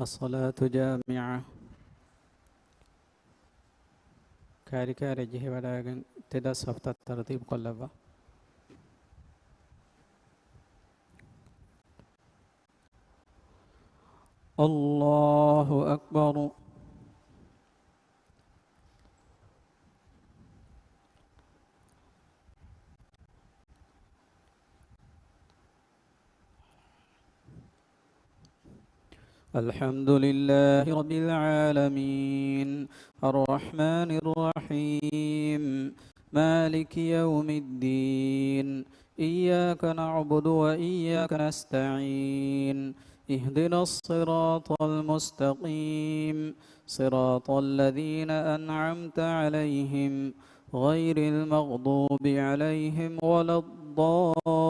الصلاة جامعة كاري جهة وداعن تدا صفت الترتيب قلبا الله أكبر الحمد لله رب العالمين الرحمن الرحيم مالك يوم الدين إياك نعبد وإياك نستعين اهدنا الصراط المستقيم صراط الذين أنعمت عليهم غير المغضوب عليهم ولا الضالين.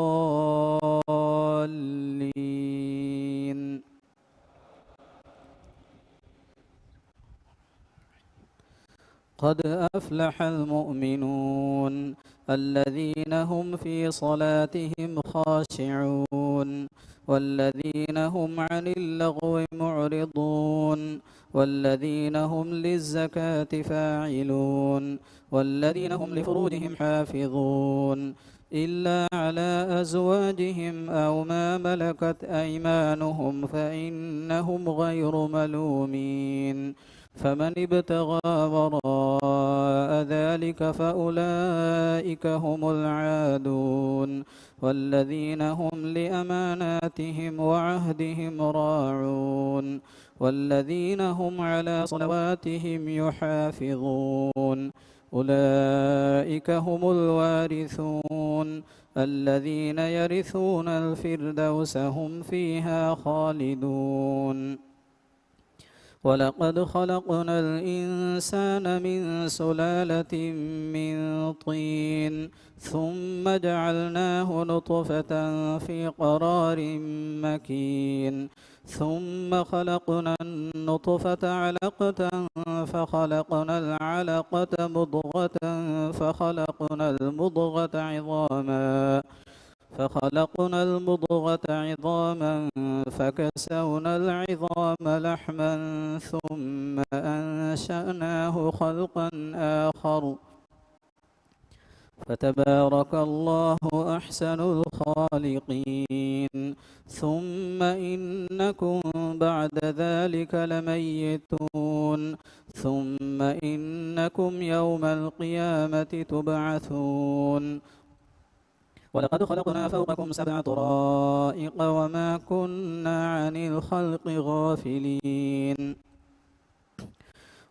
قد أفلح المؤمنون الذين هم في صلاتهم خاشعون والذين هم عن اللغو معرضون والذين هم للزكاة فاعلون والذين هم لفروجهم حافظون إلا على أزواجهم أو ما ملكت أيمانهم فإنهم غير ملومين فمن ابتغى وراء ذلك فأولئك هم العادون والذين هم لأماناتهم وعهدهم راعون والذين هم على صلواتهم يحافظون أولئك هم الوارثون الذين يرثون الفردوس هم فيها خالدون. ولقد خلقنا الإنسان من سلالة من طين ثم جعلناه نطفة في قرار مكين ثم خلقنا النطفة علقة فخلقنا العلقة مضغة فخلقنا المضغة عظاما فكسونا العظام لحما ثم أنشأناه خلقا آخر فتبارك الله أحسن الخالقين. ثم إنكم بعد ذلك لميتون ثم إنكم يوم القيامة تبعثون. ولقد خلقنا فوقكم 7 طرائق وما كنا عن الخلق غافلين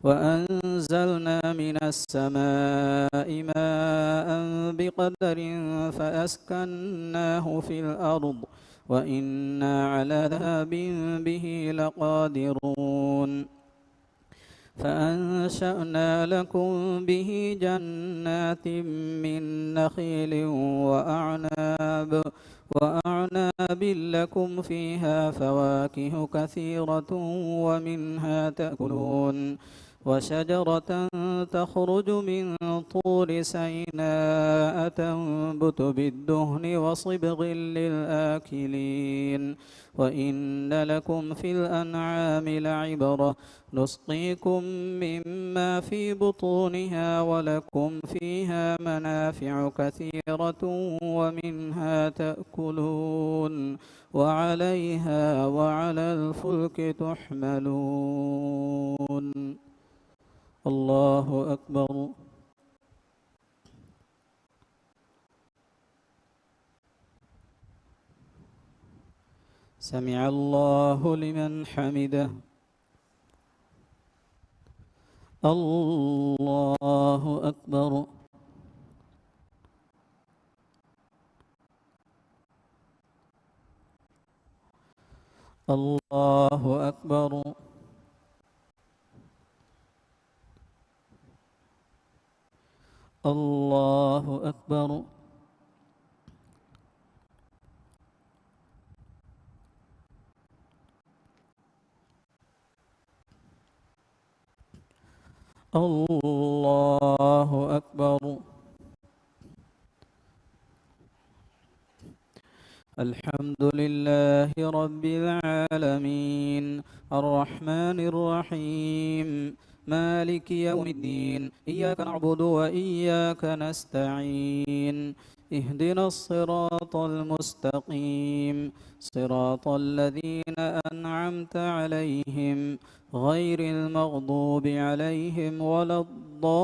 وأنزلنا من السماء ماء بقدر فأسكناه في الأرض وإنا على ذهاب به لقادرون. فأنشأنا لكم به جنات من نخيل وأعناب لكم فيها فواكه كثيرة ومنها تأكلون وشجرة تخرج من طور سيناء تنبت بالدهن وصبغ للآكلين وإن لكم في الأنعام لعبرة نسقيكم مما في بطونها ولكم فيها منافع كثيرة ومنها تأكلون وعليها وعلى الفلك تحملون. الله أكبر. سمع الله لمن حمده. الله أكبر. الله أكبر. الله أكبر. الله أكبر. الحمد لله رب العالمين الرحمن الرحيم مالك يوم الدين إياك نعبد وإياك نستعين اهدنا الصراط المستقيم صراط الذين أنعمت عليهم غير المغضوب عليهم ولا الضالين.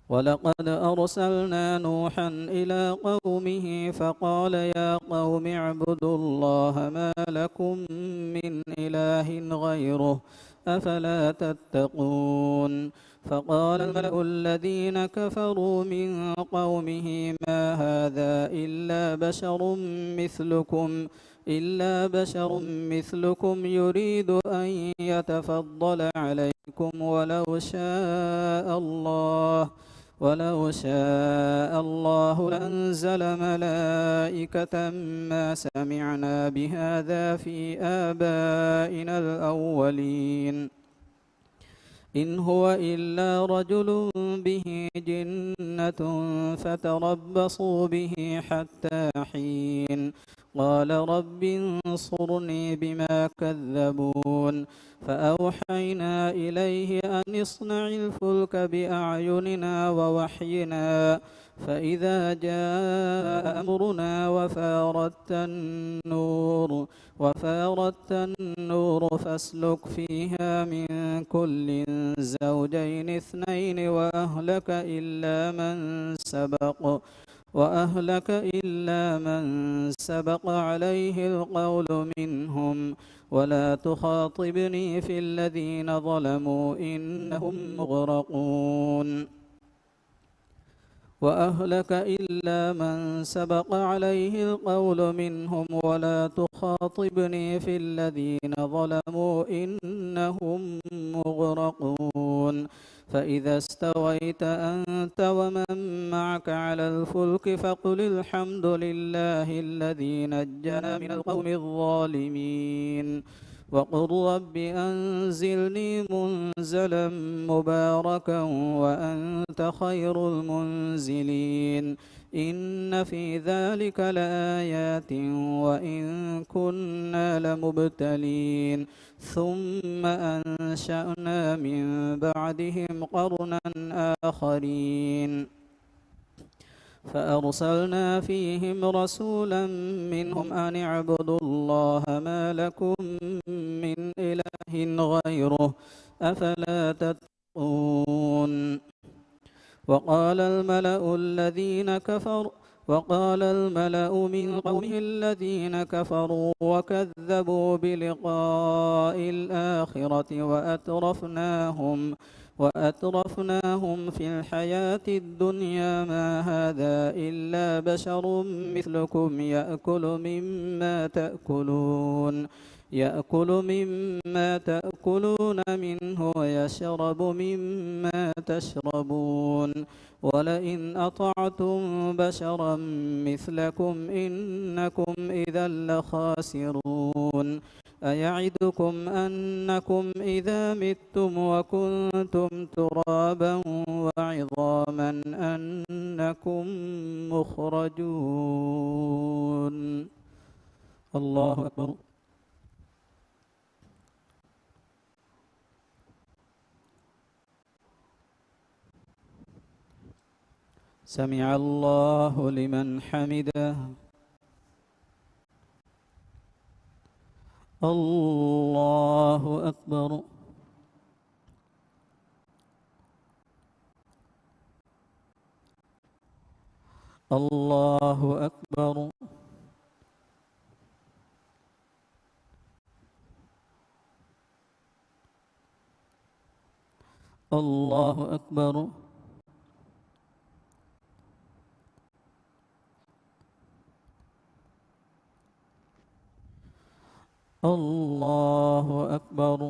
ولقد أرسلنا نوحا إلى قومه فقال يا قوم اعبدوا الله ما لكم من إله غيره أفلا تتقون. فقال الملأ الذين كفروا من قومه ما هذا إلا بشر مثلكم يريد أن يتفضل عليكم ولو شاء الله لأنزل ملائكة ما سمعنا بهذا في آبائنا الأولين إن هو إلا رجل به جنة فتربصوا به حتى حين. قال رب انصرني بما كذبون. فأوحينا إليه أن اصنع الفلك بأعيننا ووحينا فإذا جاء أمرنا وفارت النور فاسلك فيها من كل زوجين اثنين وأهلك إلا من سبق عليه القول منهم ولا تخاطبني في الذين ظلموا إنهم مغرقون. وأهلك إلا من سبق عليه القول منهم ولا تخاطبني في الذين ظلموا إنهم مغرقون. فإذا استويت أنت ومن معك على الفلك فقل الحمد لله الذي نجنا من القوم الظالمين وقل رب أنزلني منزلا مباركا وأنت خير المنزلين. إن في ذلك لآيات وإن كنا لمبتلين ثم أنشأنا من بعدهم قرنا آخرين فأرسلنا فيهم رسولا منهم أن اعبدوا الله ما لكم من إله غيره أفلا تتقون. وقال الملأ من قومه الذين كفروا وكذبوا بلقاء الآخرة وأترفناهم في الحياة الدنيا ما هذا إلا بشر مثلكم يأكل مما تأكلون منه ويشرب مما تشربون ولئن أطعتم بشرا مثلكم إنكم إذا لخاسرون. أيعدكم أنكم إذا متم وكنتم ترابا وعظاما أنكم مخرجون. الله أكبر. سمع الله لمن حمده. الله أكبر. الله أكبر. الله أكبر. الله أكبر.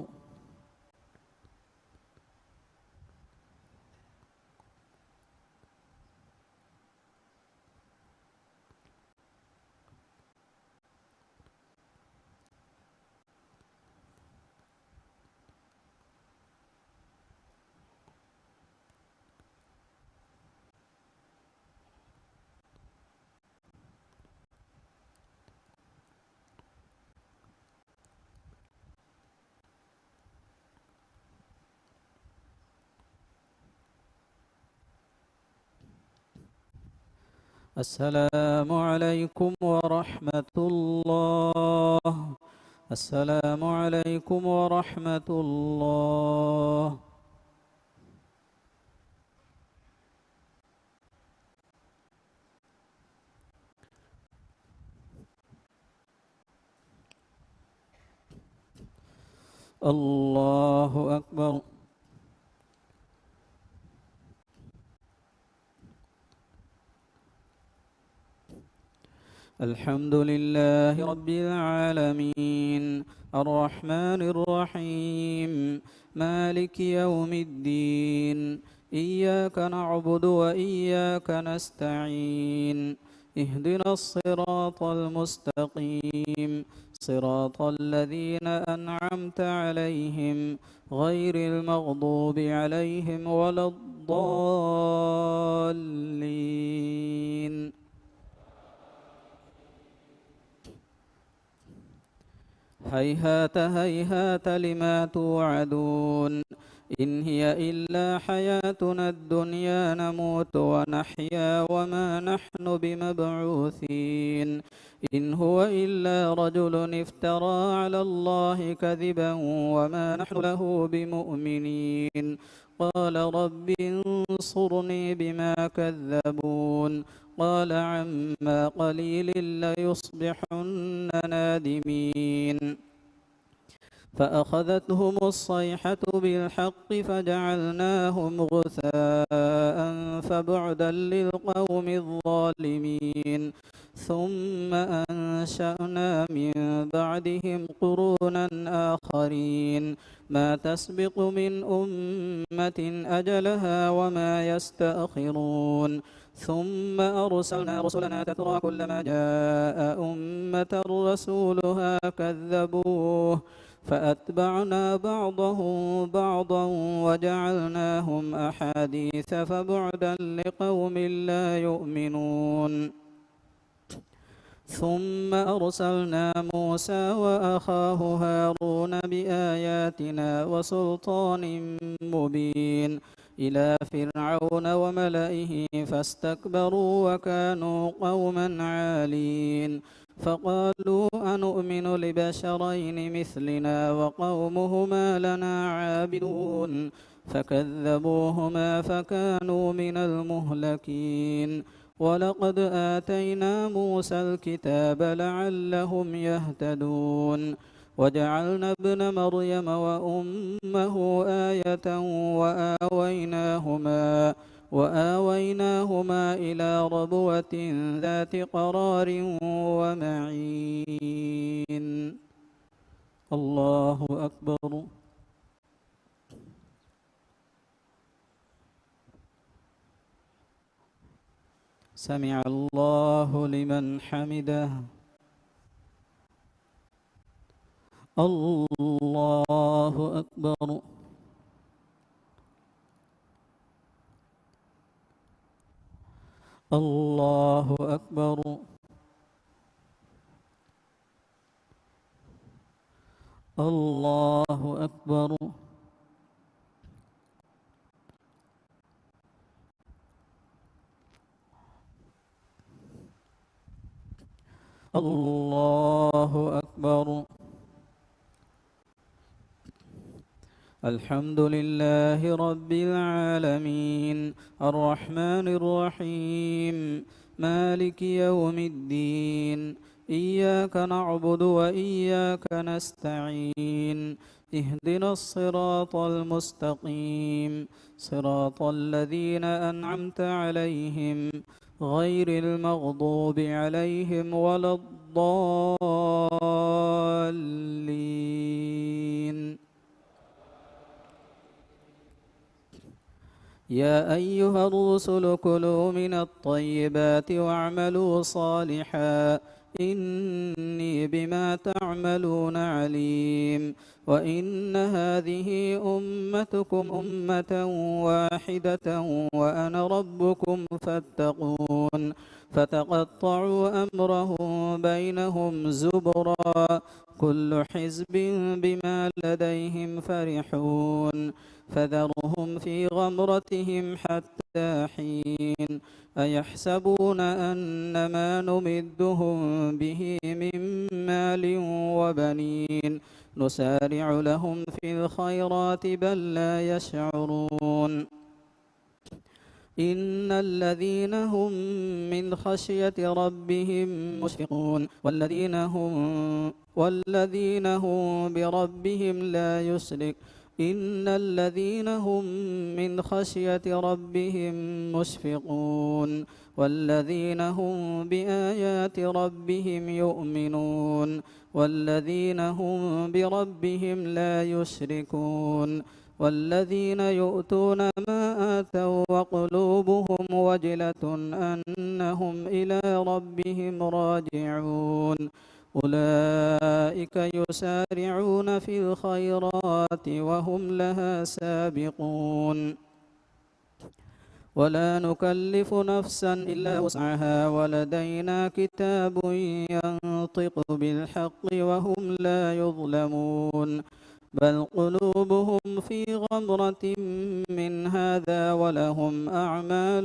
السلام عليكم ورحمة الله. السلام عليكم ورحمة الله. الله أكبر. الحمد لله رب العالمين الرحمن الرحيم مالك يوم الدين إياك نعبد وإياك نستعين اهدنا الصراط المستقيم صراط الذين أنعمت عليهم غير المغضوب عليهم ولا الضالين. هيهات هيهات لما توعدون إن هي إلا حياتنا الدنيا نموت ونحيا وما نحن بمبعوثين إن هو إلا رجل افترى على الله كذبا وما نحن له بمؤمنين قال رب انصرني بما كذبون قال عما قليل ليصبحن نادمين فأخذتهم الصيحة بالحق فجعلناهم غثاء فبعدا للقوم الظالمين ثم أنشأنا من بعدهم قرونا آخرين ما تسبق من أمة أجلها وما يستأخرون ثم أرسلنا رسلنا تترى كلما جاء أمة رسولها كذبوه فأتبعنا بعضهم بعضا وجعلناهم أحاديث فبعدا لقوم لا يؤمنون ثم أرسلنا موسى وأخاه هارون بآياتنا وسلطان مبين إلى فرعون وملئه فاستكبروا وكانوا قوما عالين فقالوا أنؤمن لبشرين مثلنا وقومهما لنا عابدون فكذبوهما فكانوا من المهلكين ولقد آتينا موسى الكتاب لعلهم يهتدون وجعلنا ابن مريم وأمه آية وآويناهما إلى ربوة ذات قرار ومعين. الله أكبر. سمع الله لمن حمده. الله أكبر. الله أكبر. الله أكبر. الله أكبر. الحمد لله رب العالمين الرحمن الرحيم مالك يوم الدين إياك نعبد وإياك نستعين اهدنا الصراط المستقيم صراط الذين أنعمت عليهم غير المغضوب عليهم ولا الضالين. يا أيها الرسل كلوا من الطيبات واعملوا صالحا إني بما تعملون عليم وإن هذه أمتكم أمة واحدة وأنا ربكم فاتقون فتقطعوا أمرهم بينهم زبرا كل حزب بما لديهم فرحون فذرهم في غمرتهم حتى حين أيحسبون أن ما نمدهم به من مال وبنين نسارع لهم في الخيرات بل لا يشعرون إن الذين هم من خشية ربهم مشفقون والذين هم بربهم لا يشرك إن الذين هم من خشية ربهم مشفقون والذين هم بآيات ربهم يؤمنون والذين هم بربهم لا يشركون والذين يؤتون ما آتوا وقلوبهم وجلة أنهم إلى ربهم راجعون أولئك يسارعون في الخيرات وهم لها سابقون ولا نكلف نفسا إلا وسعها ولدينا كتاب ينطق بالحق وهم لا يظلمون بل قلوبهم في غمرة من هذا ولهم أعمال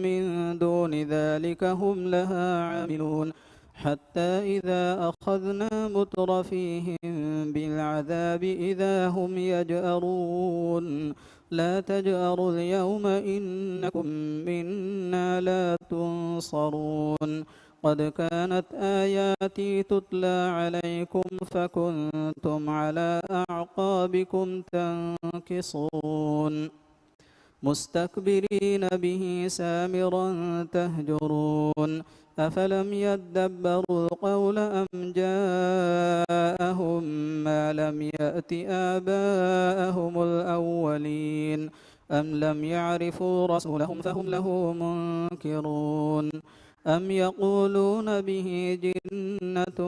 من دون ذلك هم لها عاملون حتى إذا أخذنا مترفيهم بالعذاب إذا هم يجأرون لا تجأروا اليوم إنكم منا لا تنصرون قد كانت آياتي تتلى عليكم فكنتم على أعقابكم تنكصون مستكبرين به سامرا تهجرون أفلم يدبروا القول أم جاءهم ما لم يأت آباءهم الأولين أم لم يعرفوا رسولهم فهم له منكرون أم يقولون به جنة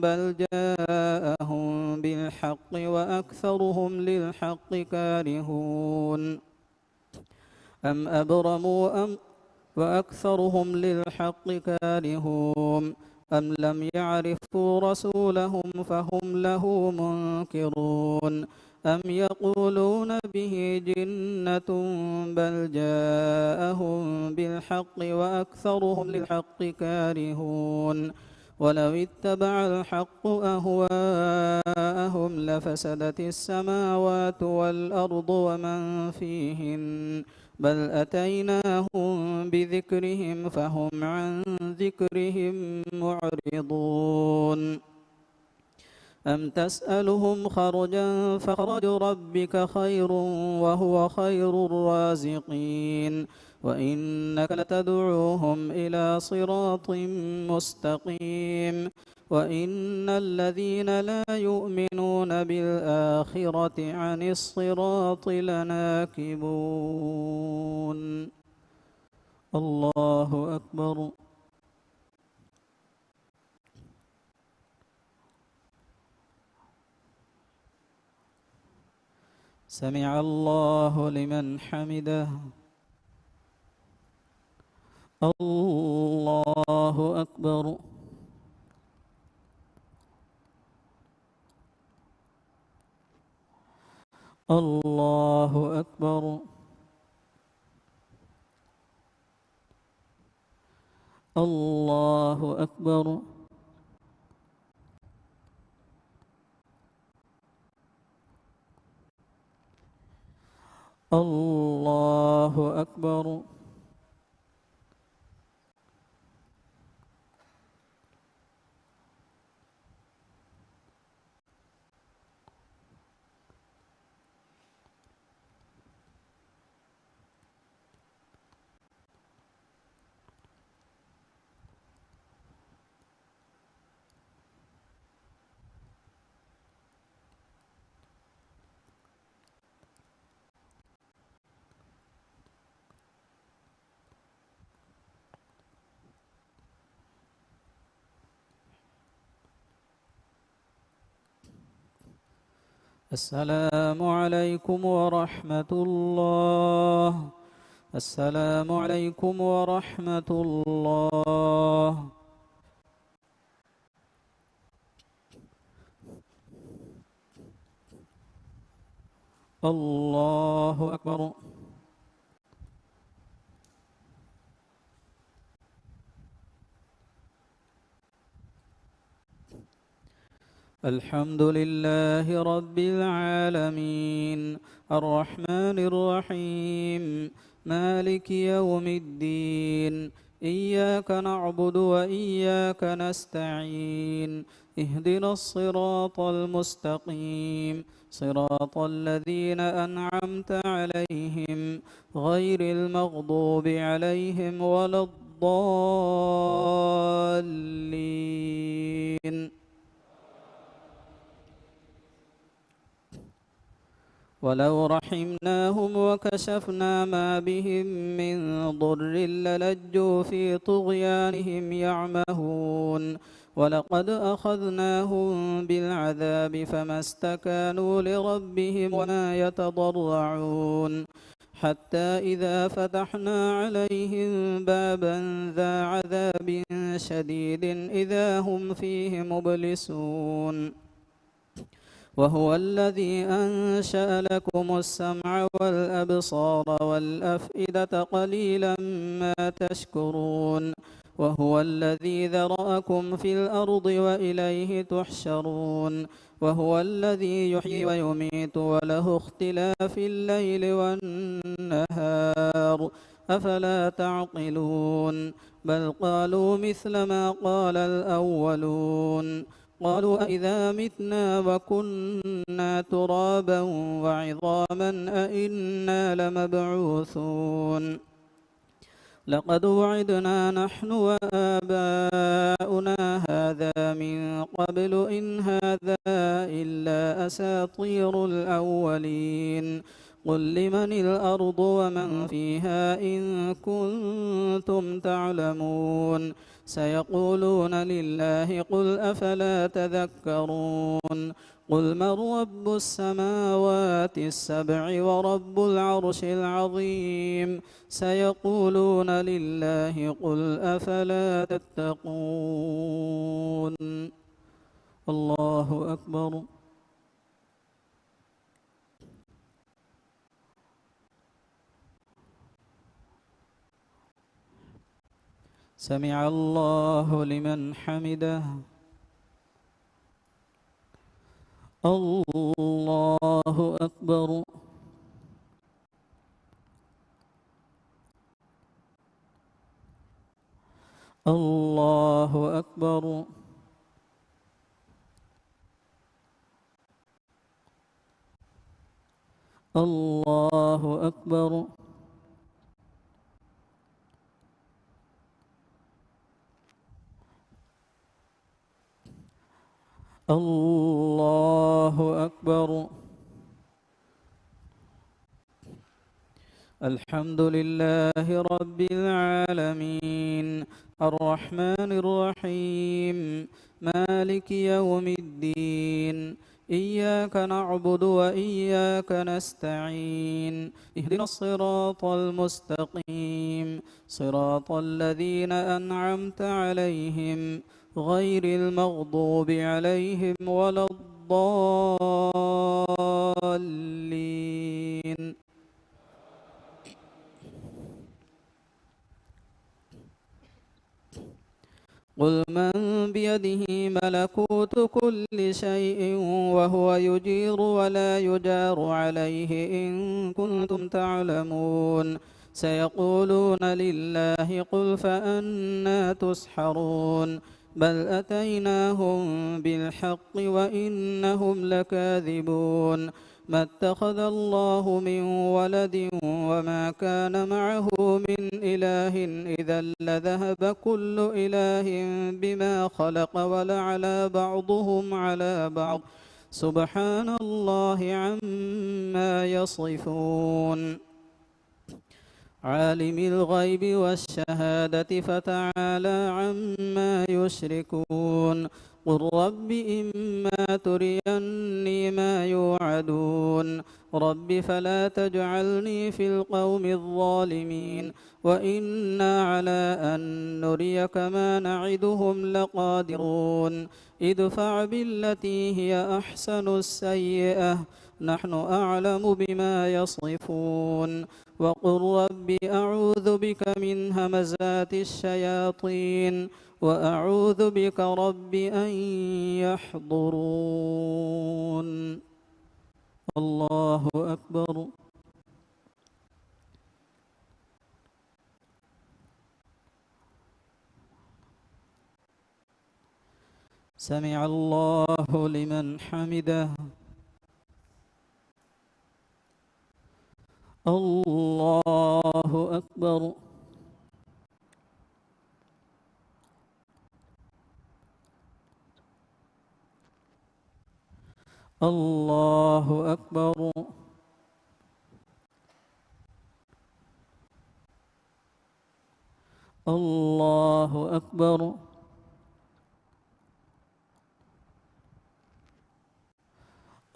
بل جاءهم بالحق وأكثرهم للحق كارهون أم أبرموا وأكثرهم للحق كارهون أم لم يعرفوا رسولهم فهم له منكرون أم يقولون به جنة بل جاءهم بالحق وأكثرهم للحق كارهون ولو اتبع الحق أهواءهم لفسدت السماوات والأرض ومن فيهن بل أتيناهم بذكرهم فهم عن ذكرهم معرضون أم تسألهم خرجا فخرج ربك خير وهو خير الرازقين وإنك لتدعوهم إلى صراط مستقيم وإن الذين لا يؤمنون بالآخرة عن الصراط لناكبون الله أكبر سمع الله لمن حمده الله أكبر الله أكبر الله أكبر الله أكبر السلام عليكم ورحمة الله السلام عليكم ورحمة الله الله. الله أكبر. الحمد لله رب العالمين الرحمن الرحيم مالك يوم الدين إياك نعبد وإياك نستعين اهدنا الصراط المستقيم صراط الذين أنعمت عليهم غير المغضوب عليهم ولا الضالين. ولو رحمناهم وكشفنا ما بهم من ضر للجوا في طغيانهم يعمهون ولقد أخذناهم بالعذاب فما استكانوا لربهم وما يتضرعون حتى إذا فتحنا عليهم بابا ذا عذاب شديد إذا هم فيه مبلسون وهو الذي أنشأ لكم السمع والأبصار والأفئدة قليلا ما تشكرون وهو الذي ذرأكم في الأرض وإليه تحشرون وهو الذي يحيي ويميت وله اختلاف الليل والنهار أفلا تعقلون بل قالوا مثل ما قال الأولون قالوا أإذا متنا وكنا ترابا وعظاما أإنا لمبعوثون لقد وعدنا نحن وآباؤنا هذا من قبل إن هذا إلا أساطير الأولين قل لمن الأرض ومن فيها إن كنتم تعلمون سيقولون لله قل أفلا تذكرون قل من رب السماوات السبع ورب العرش العظيم سيقولون لله قل أفلا تتقون. الله أكبر. سمع الله لمن حمده. الله أكبر. الله أكبر. الله أكبر. الله أكبر. الحمد لله رب العالمين الرحمن الرحيم مالك يوم الدين إياك نعبد وإياك نستعين اهدنا الصراط المستقيم صراط الذين أنعمت عليهم غير المغضوب عليهم ولا الضالين. قل من بيده ملكوت كل شيء وهو يجير ولا يجار عليه إن كنتم تعلمون سيقولون لله قل فأنى تسحرون بل أتيناهم بالحق وإنهم لكاذبون ما اتخذ الله من ولد وما كان معه من إله إذا لذهب كل إله بما خلق ولعلى بعضهم على بعض سبحان الله عما يصفون. عالم الغيب والشهادة فتعالى عما يشركون قل رب إما تريني ما يوعدون رب فلا تجعلني في القوم الظالمين وإنا على أن نريك ما نعدهم لقادرون ادفع بالتي هي أحسن السيئة نحن أعلم بما يصفون وقل رب أعوذ بك من همزات الشياطين وأعوذ بك رب أن يحضرون الله أكبر سمع الله لمن حمده الله أكبر الله أكبر الله أكبر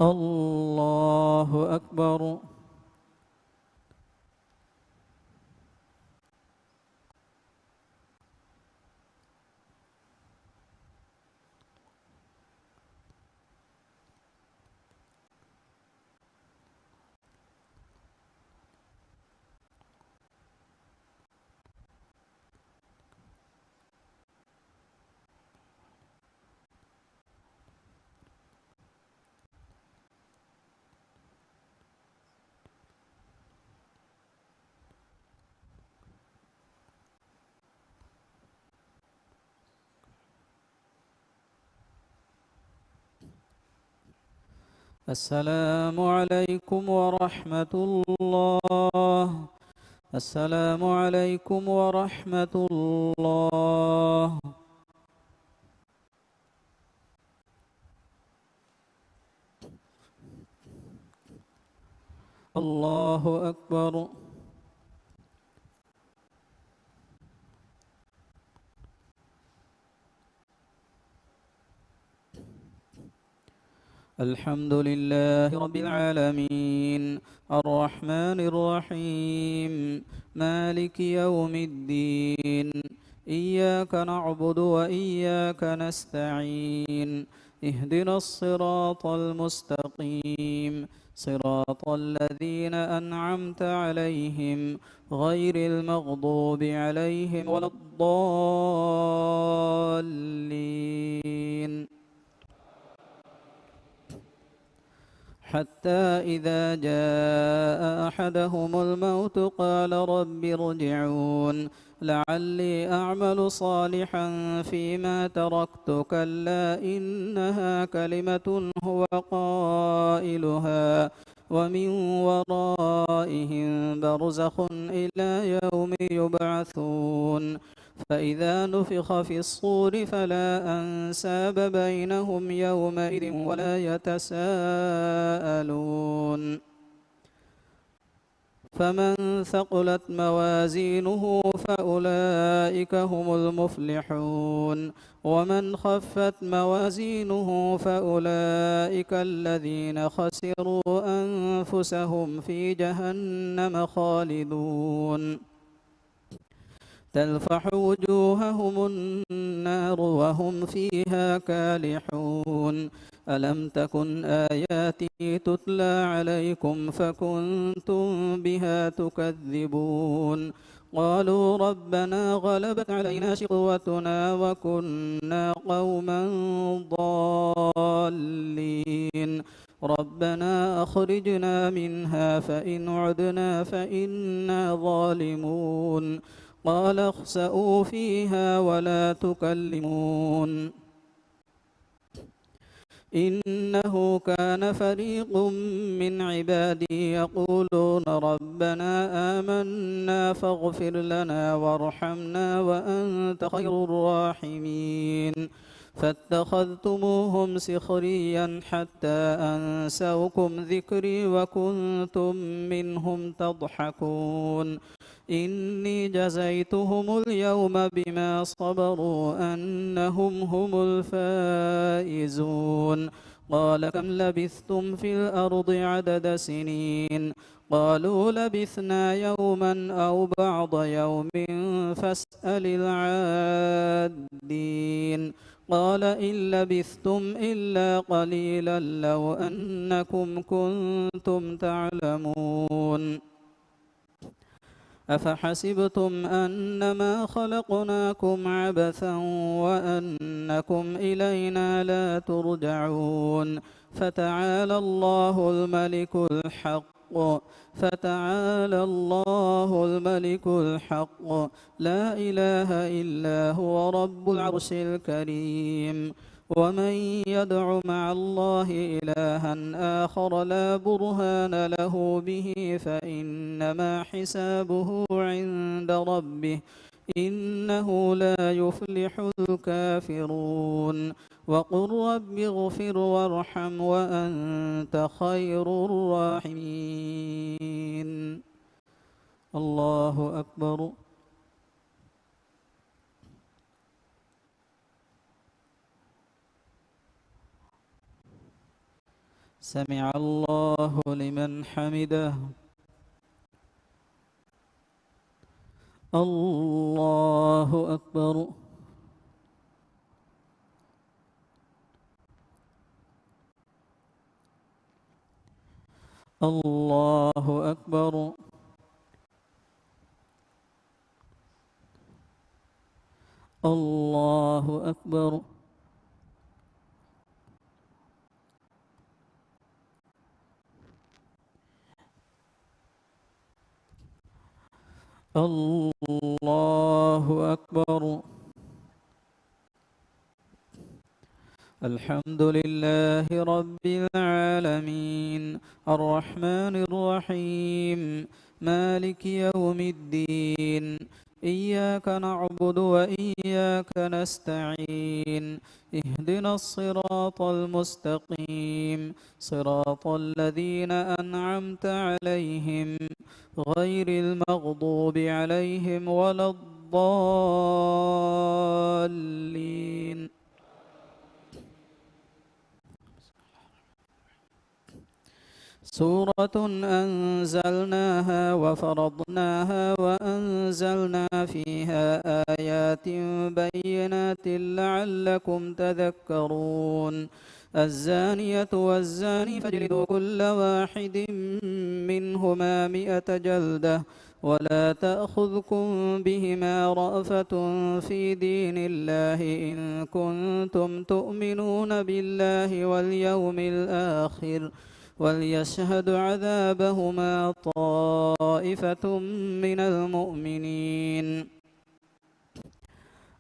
الله أكبر السلام عليكم ورحمة الله السلام عليكم ورحمة الله الله أكبر الحمد لله رب العالمين الرحمن الرحيم مالك يوم الدين إياك نعبد وإياك نستعين اهدنا الصراط المستقيم صراط الذين أنعمت عليهم غير المغضوب عليهم ولا الضالين حتى إذا جاء أحدهم الموت قال رب ارجعون لعلي أعمل صالحا فيما تركت كلا إنها كلمة هو قائلها ومن ورائهم برزخ إلى يوم يبعثون فإذا نفخ في الصور فلا أنساب بينهم يومئذ ولا يتساءلون فمن ثقلت موازينه فأولئك هم المفلحون ومن خفت موازينه فأولئك الذين خسروا أنفسهم في جهنم خالدون تلفح وجوههم النار وهم فيها كالحون ألم تكن آياتي تتلى عليكم فكنتم بها تكذبون قالوا ربنا غلبت علينا شقوتنا وكنا قوما ضالين ربنا أخرجنا منها فإن عدنا فإنا ظالمون قال اخسئوا فيها ولا تكلمون إنه كان فريق من عبادي يقولون ربنا آمنا فاغفر لنا وارحمنا وأنت خير الراحمين فاتخذتموهم سخريا حتى أنسوكم ذكري وكنتم منهم تضحكون إني جزيتهم اليوم بما صبروا أنهم هم الفائزون قال كم لبثتم في الأرض عدد سنين قالوا لبثنا يوما أو بعض يوم فاسأل العادين قال إن لبثتم إلا قليلا لو أنكم كنتم تعلمون أفحسبتم أنما خلقناكم عبثا وأنكم إلينا لا ترجعون فتعالى الله الملك الحق لا إله إلا هو رب العرش الكريم ومن يدع مع الله إلها آخر لا برهان له به فإنما حسابه عند ربه إنه لا يفلح الكافرون وقل رب اغفر وارحم وأنت خير الراحمين الله أكبر سمع الله لمن حمده الله أكبر الله أكبر الله أكبر الله أكبر الحمد لله رب العالمين الرحمن الرحيم مالك يوم الدين إياك نعبد وإياك نستعين اهدنا الصراط المستقيم صراط الذين أنعمت عليهم غير المغضوب عليهم ولا الضالين سورة أنزلناها وفرضناها وأنزلنا فيها آيات بينات لعلكم تذكرون الزانية والزاني فاجلدوا كل واحد منهما 100 جلدة ولا تأخذكم بهما رأفة في دين الله إن كنتم تؤمنون بالله واليوم الآخر وليشهد عذابهما طائفة من المؤمنين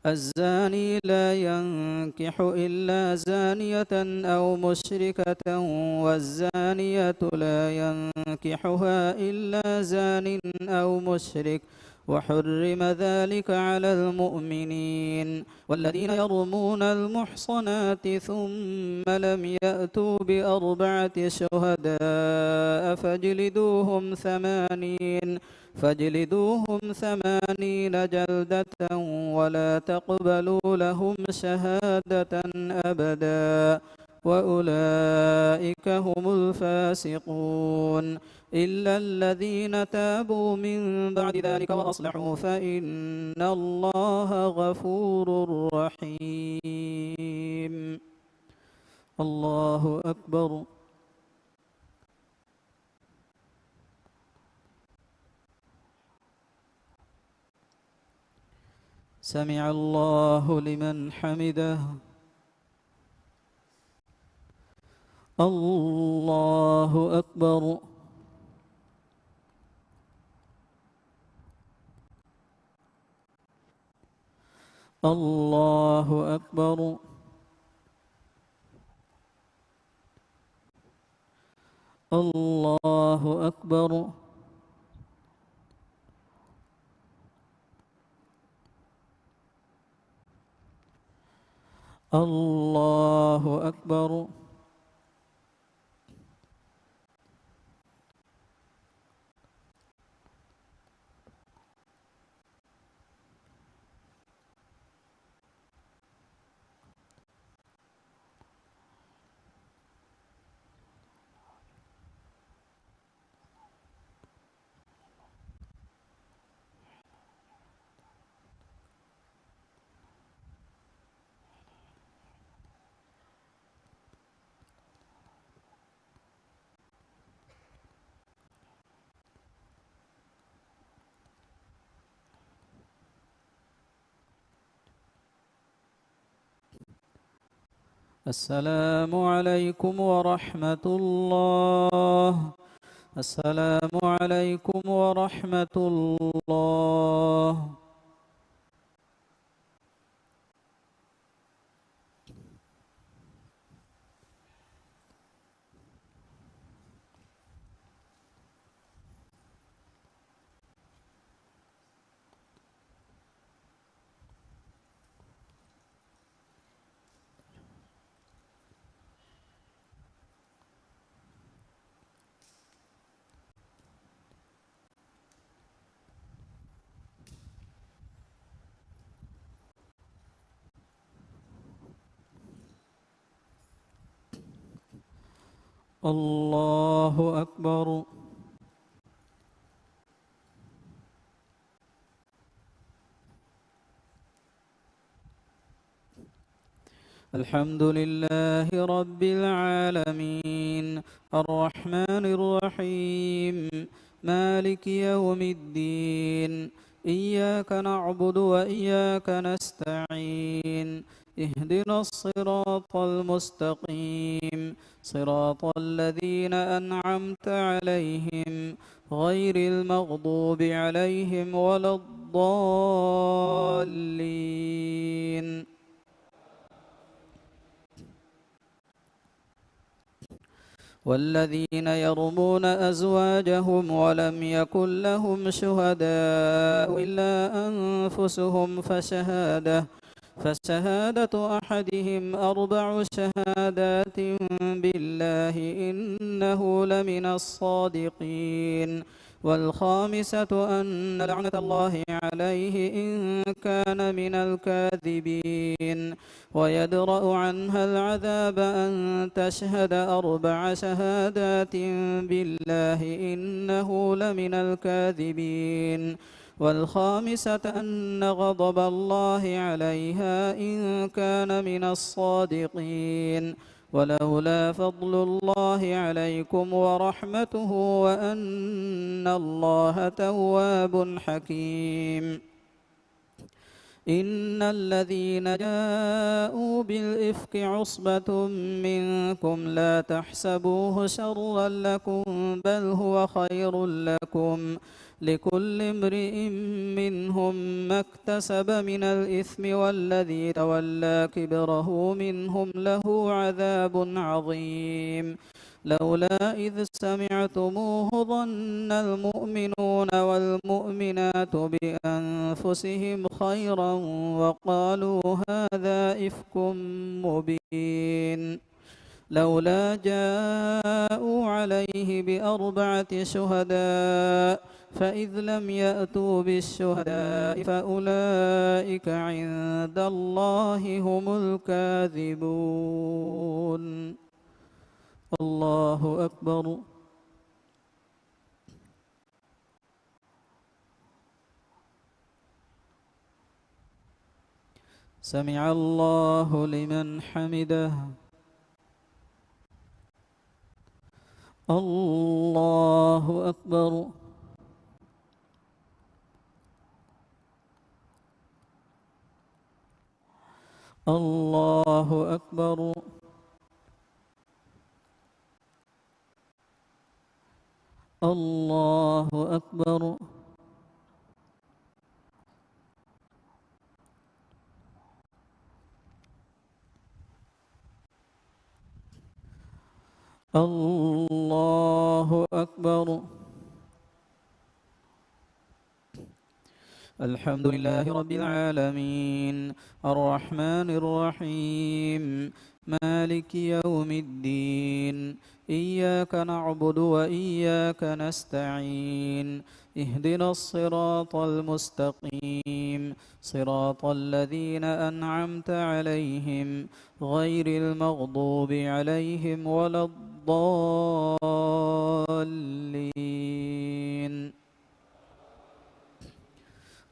الزاني لا ينكح إلا زانية أو مشركة والزانية لا ينكحها إلا زان أو مشرك وحرم ذلك على المؤمنين والذين يرمون المحصنات ثم لم يأتوا ب4 شهداء فاجلدوهم 80 جلدة ولا تقبلوا لهم شهادة أبدا وأولئك هم الفاسقون إلا الذين تابوا من بعد ذلك وأصلحوا فإن الله غفور رحيم الله أكبر سمع الله لمن حمده الله أكبر الله أكبر الله أكبر الله أكبر السلام عليكم ورحمة الله. السلام عليكم ورحمة الله. الله أكبر. الحمد لله رب العالمين الرحمن الرحيم مالك يوم الدين إياك نعبد وإياك نستعين اهدنا الصراط المستقيم صراط الذين أنعمت عليهم غير المغضوب عليهم ولا الضالين. والذين يرمون أزواجهم ولم يكن لهم شهداء إلا أنفسهم فشهادة أحدهم 4 شهادات بالله إنه لمن الصادقين. والخامسة أن لعنة الله عليه إن كان من الكاذبين. ويدرأ عنها العذاب أن تشهد 4 شهادات بالله إنه لمن الكاذبين. والخامسة أن غضب الله عليها إن كان من الصادقين. ولولا فضل الله عليكم ورحمته وأن الله تواب حكيم. إن الذين جاءوا بالإفك عصبة منكم لا تحسبوه شرا لكم بل هو خير لكم لكل امرئ منهم ما اكتسب من الإثم والذي تولى كبره منهم له عذاب عظيم. لولا إذ سمعتموه ظن المؤمنون والمؤمنات بأنفسهم خيرا وقالوا هذا إفك مبين. لولا جاءوا عليه ب4 شهداء فإذ لم يأتوا بالشهداء فأولئك عند الله هم الكاذبون. الله أكبر. سمع الله لمن حمده. الله أكبر. الله أكبر. الله أكبر. الله أكبر. الحمد لله رب العالمين الرحمن الرحيم مالك يوم الدين إياك نعبد وإياك نستعين اهدنا الصراط المستقيم صراط الذين أنعمت عليهم غير المغضوب عليهم ولا الضالين.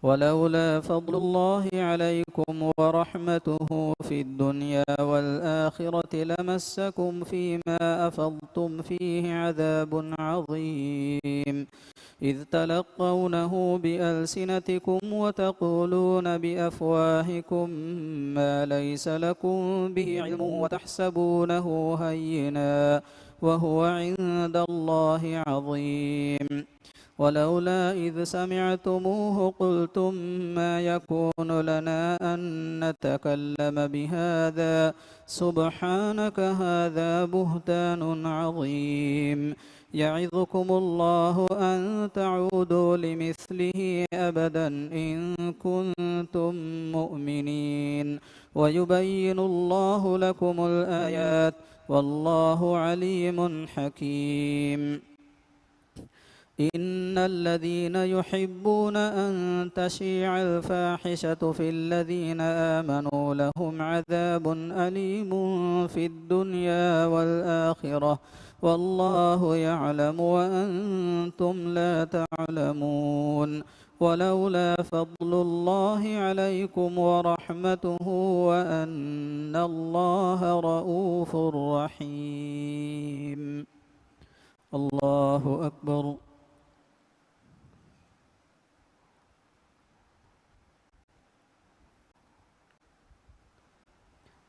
ولولا فضل الله عليكم ورحمته في الدنيا والآخرة لمسكم فيما أفضتم فيه عذاب عظيم. إذ تلقونه بألسنتكم وتقولون بأفواهكم ما ليس لكم به علم وتحسبونه هينا وهو عند الله عظيم. ولولا إذ سمعتموه قلتم ما يكون لنا أن نتكلم بهذا سبحانك هذا بهتان عظيم. يعظكم الله أن تعودوا لمثله أبدا إن كنتم مؤمنين ويبين الله لكم الآيات والله عليم حكيم. إن الذين يحبون أن تشيع الفاحشة في الذين آمنوا لهم عذاب أليم في الدنيا والآخرة والله يعلم وأنتم لا تعلمون. ولولا فضل الله عليكم ورحمته وأن الله رءوف رحيم. الله أكبر.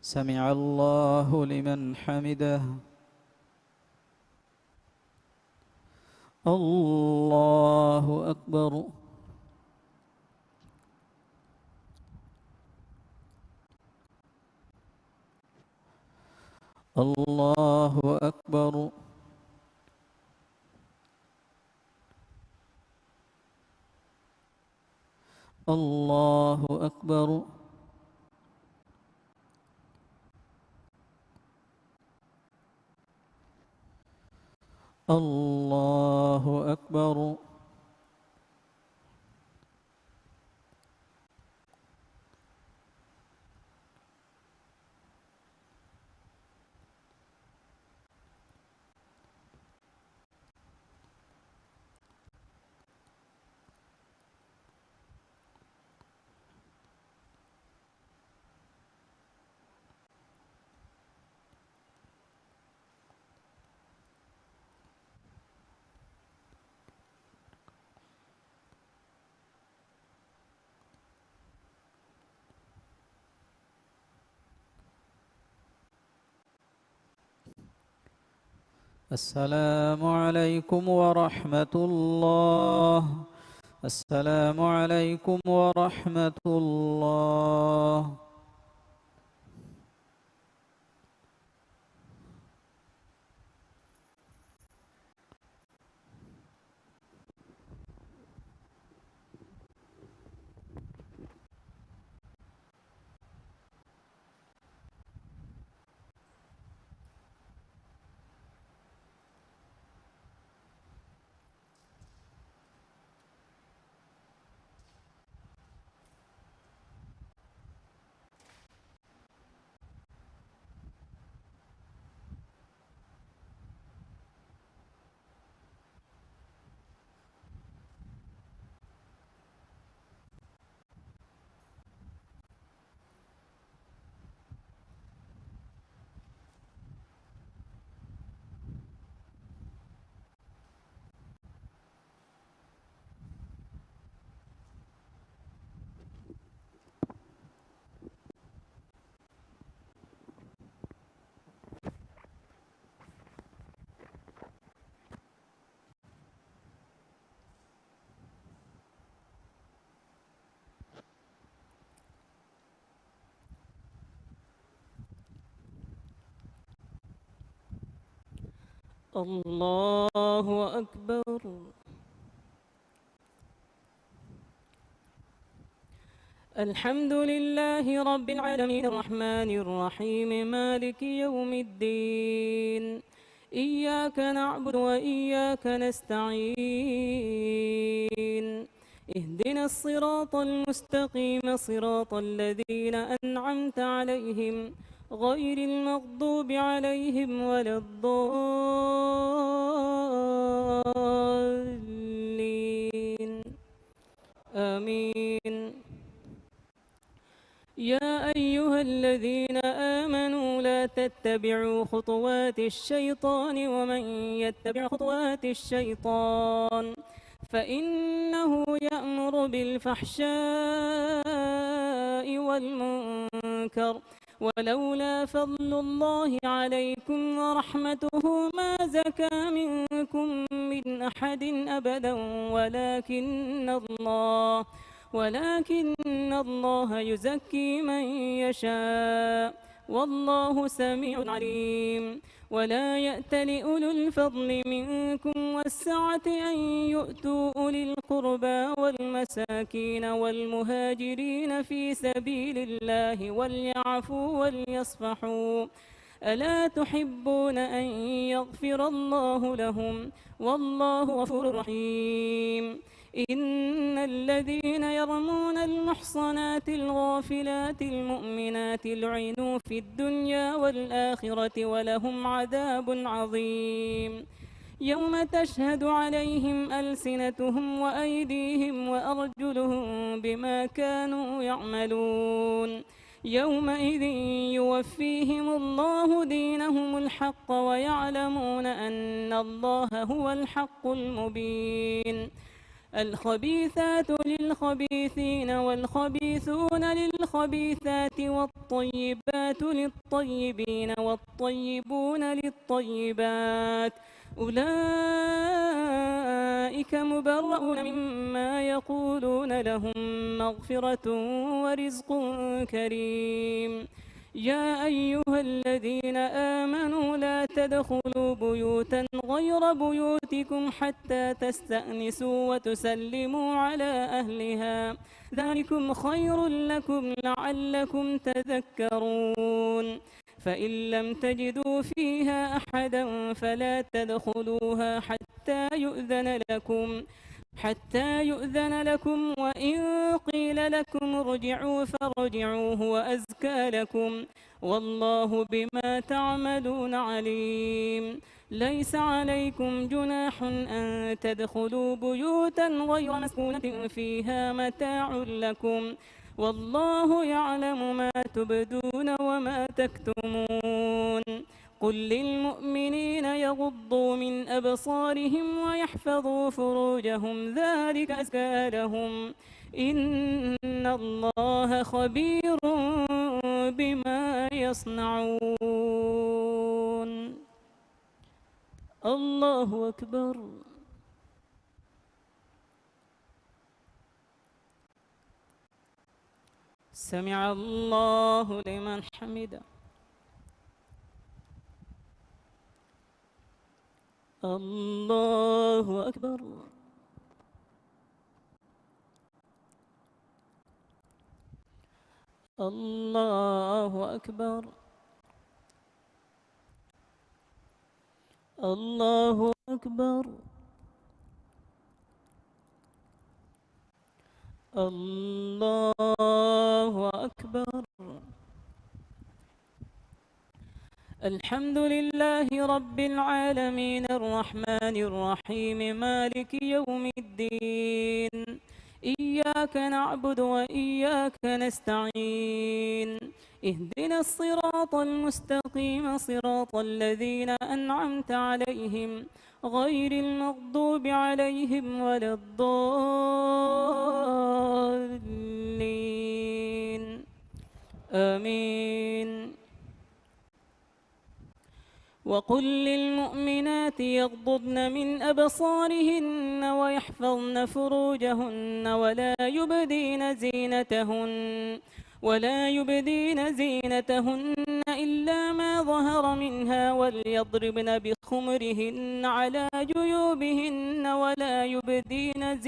سمع الله لمن حمده. الله أكبر. الله أكبر. الله أكبر. الله أكبر. السلام عليكم ورحمة الله. السلام عليكم ورحمة الله. الله أكبر. الحمد لله رب العالمين الرحمن الرحيم مالك يوم الدين. إياك نعبد وإياك نستعين. اهدنا الصراط المستقيم صراط الذين أنعمت عليهم غير المغضوب عليهم ولا الضالين. آمين. يا أيها الذين آمنوا لا تتبعوا خطوات الشيطان ومن يتبع خطوات الشيطان فإنه يأمر بالفحشاء والمنكر ولولا فضل الله عليكم ورحمته ما زكى منكم من أحد أبدا ولكن الله يزكي من يشاء والله سميع عليم. ولا يأت لأولو الفضل منكم والسعة أن يؤتوا أولي القربى والمساكين والمهاجرين في سبيل الله وليعفوا وليصفحوا ألا تحبون أن يغفر الله لهم والله غفور رحيم. إن الذين يرمون المحصنات الغافلات المؤمنات لعنوا في الدنيا والآخرة ولهم عذاب عظيم. يوم تشهد عليهم ألسنتهم وأيديهم وأرجلهم بما كانوا يعملون يومئذ يوفيهم الله دينهم الحق ويعلمون أن الله هو الحق المبين. الخبيثات للخبيثين والخبيثون للخبيثات والطيبات للطيبين والطيبون للطيبات أولئك مبرؤون مما يقولون لهم مغفرة ورزق كريم. يا أيها الذين آمنوا لا تدخلوا بيوتا غير بيوتكم حتى تستأنسوا وتسلموا على أهلها ذلكم خير لكم لعلكم تذكرون. فإن لم تجدوا فيها أحدا فلا تدخلوها حتى يؤذن لكم وإن قيل لكم ارجعوا فارجعوا هو أزكى لكم والله بما تعملون عليم. ليس عليكم جناح أن تدخلوا بيوتا غير مسكونة فيها متاع لكم والله يعلم ما تبدون وما تكتمون. قل للمؤمنين يغضوا من أبصارهم ويحفظوا فروجهم ذلك أزكى لهم إن الله خبير بما يصنعون. الله أكبر. سمع الله لمن حمده. الله أكبر. الله أكبر. الله أكبر. الله أكبر. الحمد لله رب العالمين الرحمن الرحيم مالك يوم الدين إياك نعبد وإياك نستعين اهدنا الصراط المستقيم صراط الذين أنعمت عليهم غير المغضوب عليهم ولا الضالين آمين. وقل للمؤمنات يغضضن من أبصارهن ويحفظن فروجهن ولا يبدين زينتهن إلا ما ظهر منها وليضربن بخمرهن على جيوبهن ولا يبدين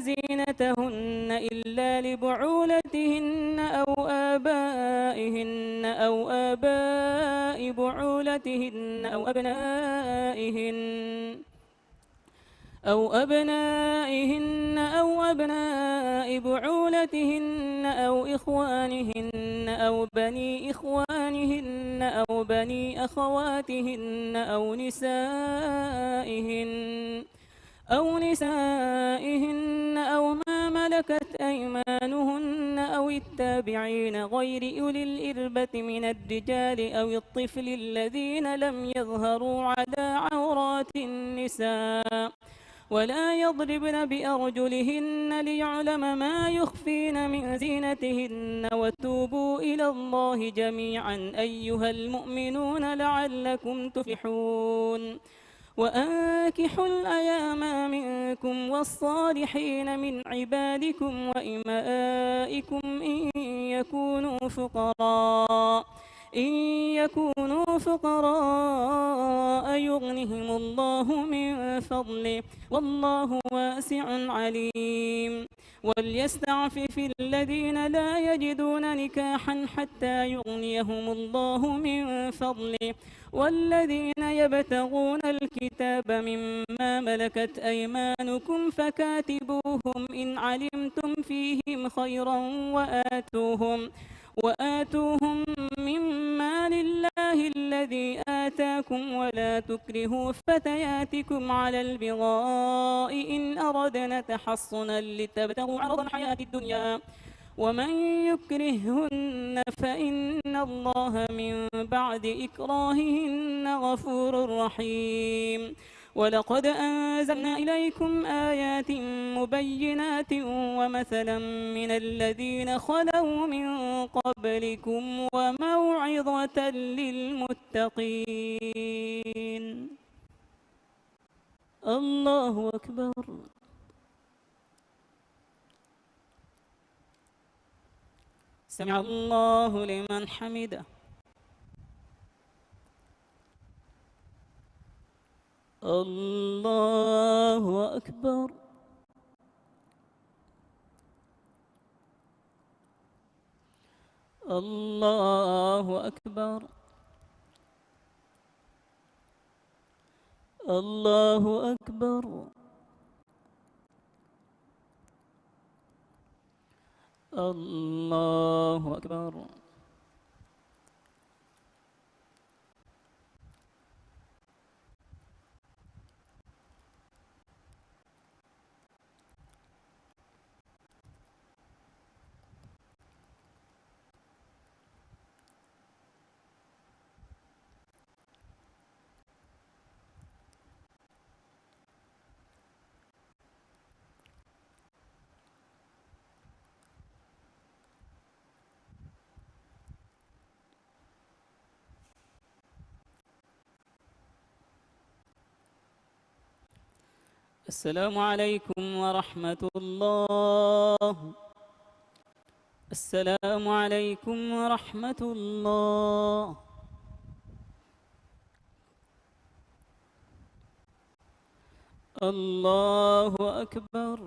زينتهن إلا لبعولتهن أو آبائهن أو آباء بعولتهن أو أبنائهن أو أبناء بعولتهن أو إخوانهن أو بني إخوانهن أو بني أخواتهن أو نسائهن أو ما ملكت أيمانهن أو التابعين غير أولي الإربة من الرجال أو الطفل الذين لم يظهروا على عورات النساء ولا يضربن بأرجلهن ليعلم ما يخفين من زينتهن وتوبوا إلى الله جميعا أيها المؤمنون لعلكم تفلحون وأنكحوا الأيام منكم والصالحين من عبادكم وإمائكم إن يكونوا فقراء يغنهم الله من فضله والله واسع عليم وليستعفف الذين لا يجدون نكاحا حتى يغنيهم الله من فضله والذين يبتغون الكتاب مما ملكت أيمانكم فكاتبوهم إن علمتم فيهم خيرا وآتوهم مما لله الذي آتاكم ولا تكرهوا فتياتكم على البغاء إن أردنا تحصنا لتبتغوا عرض الحياة الدنيا ومن يكرههن فإن الله من بعد إكراههن غفور رحيم ولقد أنزلنا إليكم آيات مبينات ومثلا من الذين خلوا من قبلكم وموعظة للمتقين. الله أكبر. سمع الله لمن حمده. الله أكبر. الله أكبر. الله أكبر. الله أكبر. السلام عليكم ورحمة الله. السلام عليكم ورحمة الله. الله أكبر.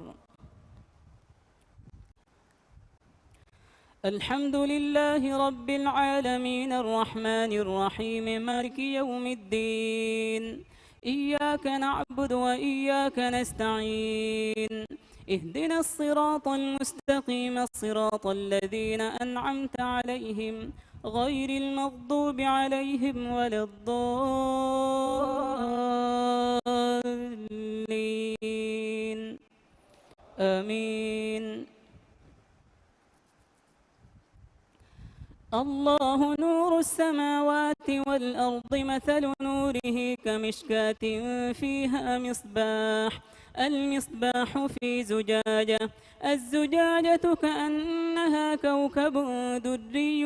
الحمد لله رب العالمين الرحمن الرحيم مالك يوم الدين إياك نعبد وإياك نستعين اهدنا الصراط المستقيم صراط الذين أنعمت عليهم غير المغضوب عليهم ولا الضالين آمين. الله نور السماوات والأرض مثل نوره كمشكاة فيها مصباح المصباح في زجاجة الزجاجة كأنها كوكب دري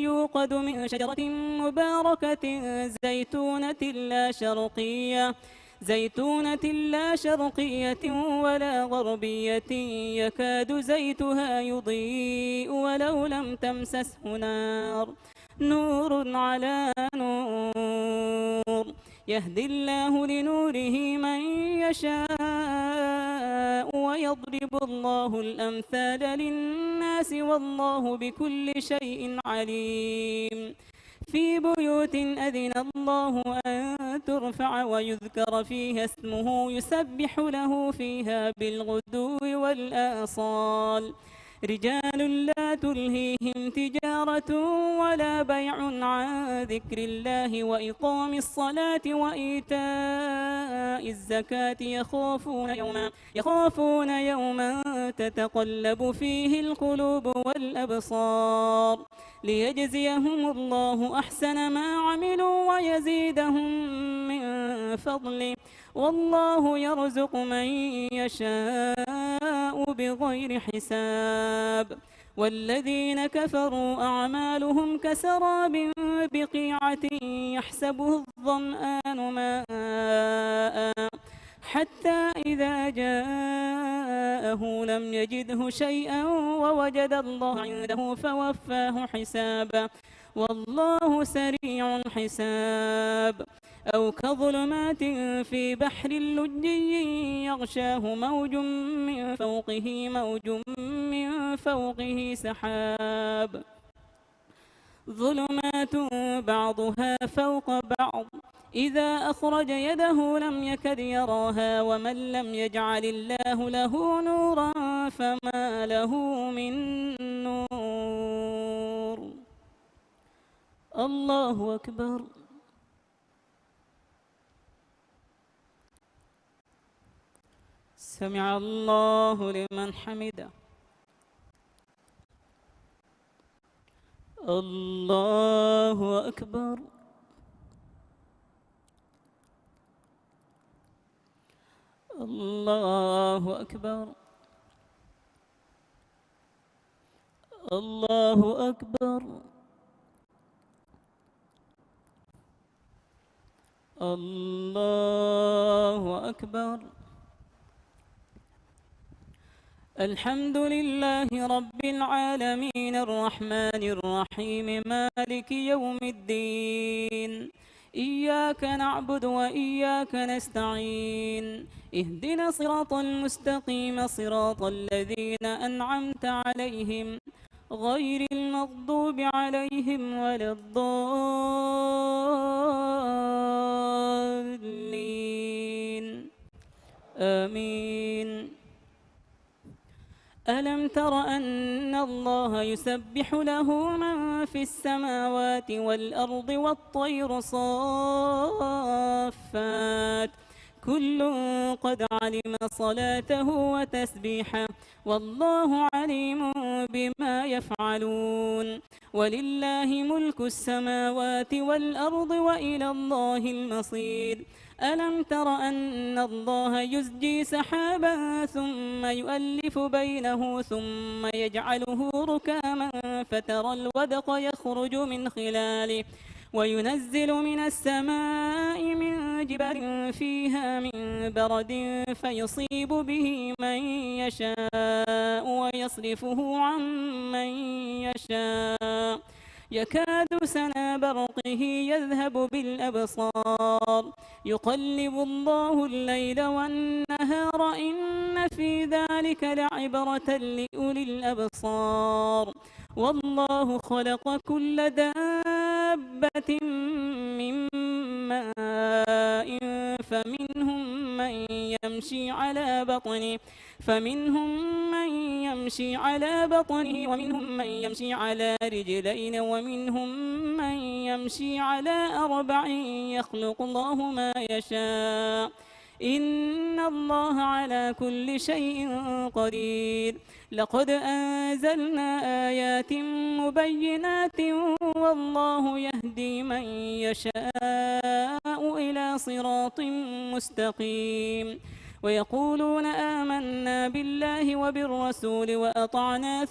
يوقد من شجرة مباركة زيتونة لا شرقية ولا غربية يكاد زيتها يضيء ولو لم تمسسه نار نور على نور يهدي الله لنوره من يشاء ويضرب الله الأمثال للناس والله بكل شيء عليم. في بيوت أذن الله أن ترفع ويذكر فيها اسمه يسبح له فيها بالغدو والآصال رجال لا تلهيهم تجارة ولا بيع عن ذكر الله وإقام الصلاة وإيتاء الزكاة يخافون يوما تتقلب فيه القلوب والأبصار ليجزيهم الله أحسن ما عملوا ويزيدهم من فضله والله يرزق من يشاء بغير حساب. والذين كفروا أعمالهم كسراب بقيعة يحسبه الظمآن ماء حتى إذا جاءه لم يجده شيئا ووجد الله عنده فوفاه حسابه والله سريع الحساب. أو كظلمات في بحر لجي يغشاه موج من فوقه سحاب ظلمات بعضها فوق بعض إذا أخرج يده لم يكد يراها ومن لم يجعل الله له نورا فما له من نور. الله أكبر. سمع الله لمن حمده. الله أكبر. الله أكبر. الله أكبر. الله أكبر. الحمد لله رب العالمين الرحمن الرحيم مالك يوم الدين إياك نعبد وإياك نستعين اهدنا الصراط المستقيم صراط الذين أنعمت عليهم غير المغضوب عليهم ولا الضالين آمين. ألم تر أن الله يسبح له من في السماوات والأرض والطير صافات كل قد علم صلاته وتسبيحه والله عليم بما يفعلون ولله ملك السماوات والأرض وإلى الله المصير. ألم تر أن الله يزجي سحابا ثم يؤلف بينه ثم يجعله ركاما فترى الودق يخرج من خلاله وينزل من السماء من جبال فيها من برد فيصيب به من يشاء ويصرفه عن من يشاء يكاد سنا برقه يذهب بالأبصار يقلب الله الليل والنهار إن في ذلك لعبرة لأولي الأبصار. والله خلق كل دابة من ماء فمنهم من يمشي على بطنه ومنهم من يمشي على رجلين ومنهم من يمشي على أربع يخلق الله ما يشاء إن الله على كل شيء قدير. لقد أنزلنا آيات مبينات والله يهدي من يشاء إلى صراط مستقيم. ويقولون آمنا بالله وبالرسول وأطعنا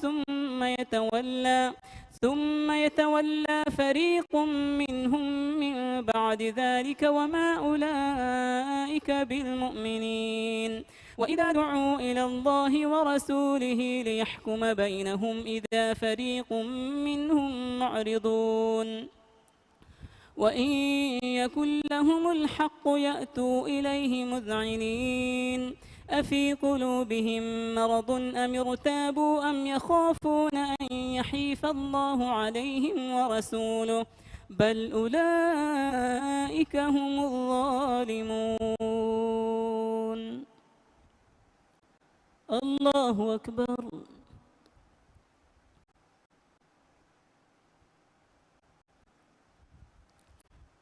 ثم يتولى فريق منهم من بعد ذلك وما أولئك بالمؤمنين. وإذا دعوا إلى الله ورسوله ليحكم بينهم إذا فريق منهم معرضون. وإن يكن لهم الحق يأتوا إليه مذعنين أفي قلوبهم مرض أم ارتابوا أم يخافون أن يحيف الله عليهم ورسوله بل أولئك هم الظالمون. الله أكبر.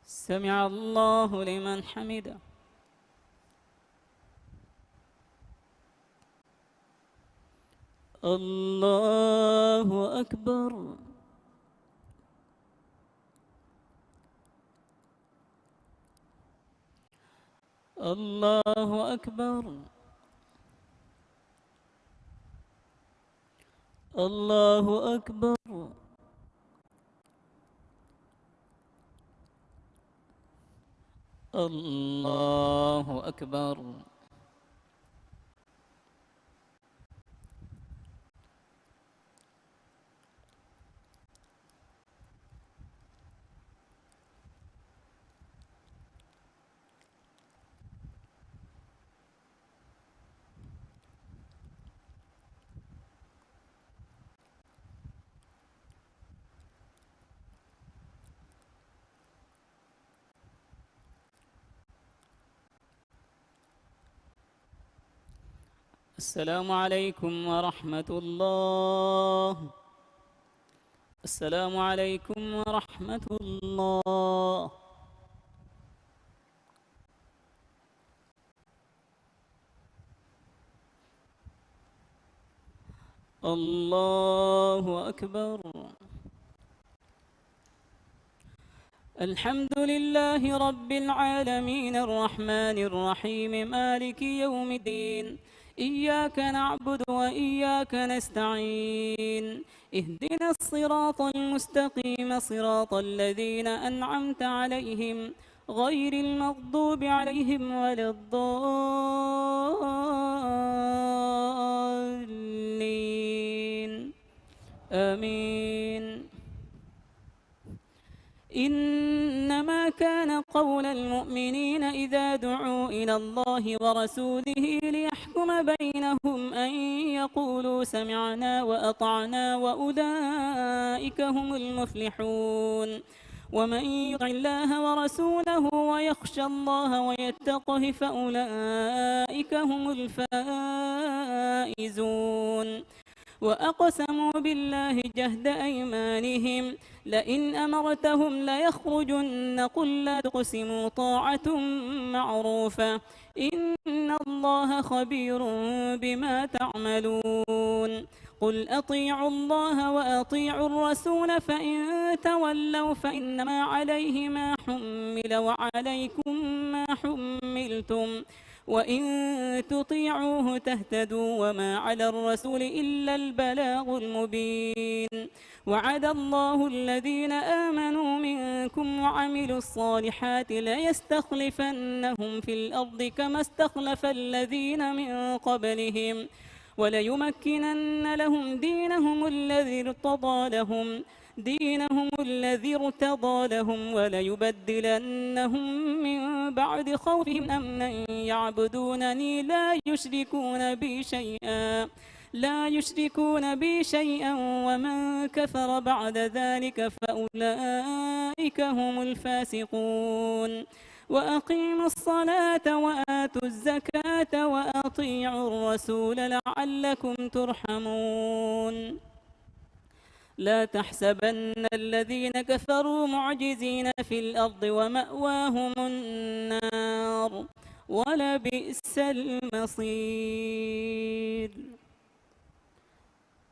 سمع الله لمن حمده. الله أكبر. الله أكبر. الله أكبر. الله أكبر. السلام عليكم ورحمة الله. السلام عليكم ورحمة الله. الله أكبر. الحمد لله رب العالمين الرحمن الرحيم مالك يوم الدين. إياك نعبد وإياك نستعين. اهدنا الصراط المستقيم صراط الذين أنعمت عليهم غير المغضوب عليهم ولا الضالين. آمين. إنما كان قول المؤمنين إذا دعوا إلى الله ورسوله ليحكم بينهم أن يقولوا سمعنا وأطعنا وأولئك هم المفلحون. ومن يطع الله ورسوله ويخشى الله ويتقه فأولئك هم الفائزون. وأقسموا بالله جهد أيمانهم لئن أمرتهم ليخرجن قل لا تقسموا طاعة معروفة إن الله خبير بما تعملون. قل أطيعوا الله وأطيعوا الرسول فإن تولوا فإنما عليه ما حمل وعليكم ما حملتم وإن تطيعوه تهتدوا وما على الرسول إلا البلاغ المبين. وعد الله الذين آمنوا منكم وعملوا الصالحات ليستخلفنهم في الأرض كما استخلف الذين من قبلهم وليمكنن لهم دينهم الذي ارتضى لهم وليبدلنهم من بعد خوفهم أمنا يعبدونني لا يشركون بي شيئا ومن كفر بعد ذلك فأولئك هم الفاسقون. وأقيموا الصلاة وآتوا الزكاة وأطيعوا الرسول لعلكم ترحمون. لا تحسبن الذين كفروا معجزين في الأرض ومأواهم النار ولبئس المصير.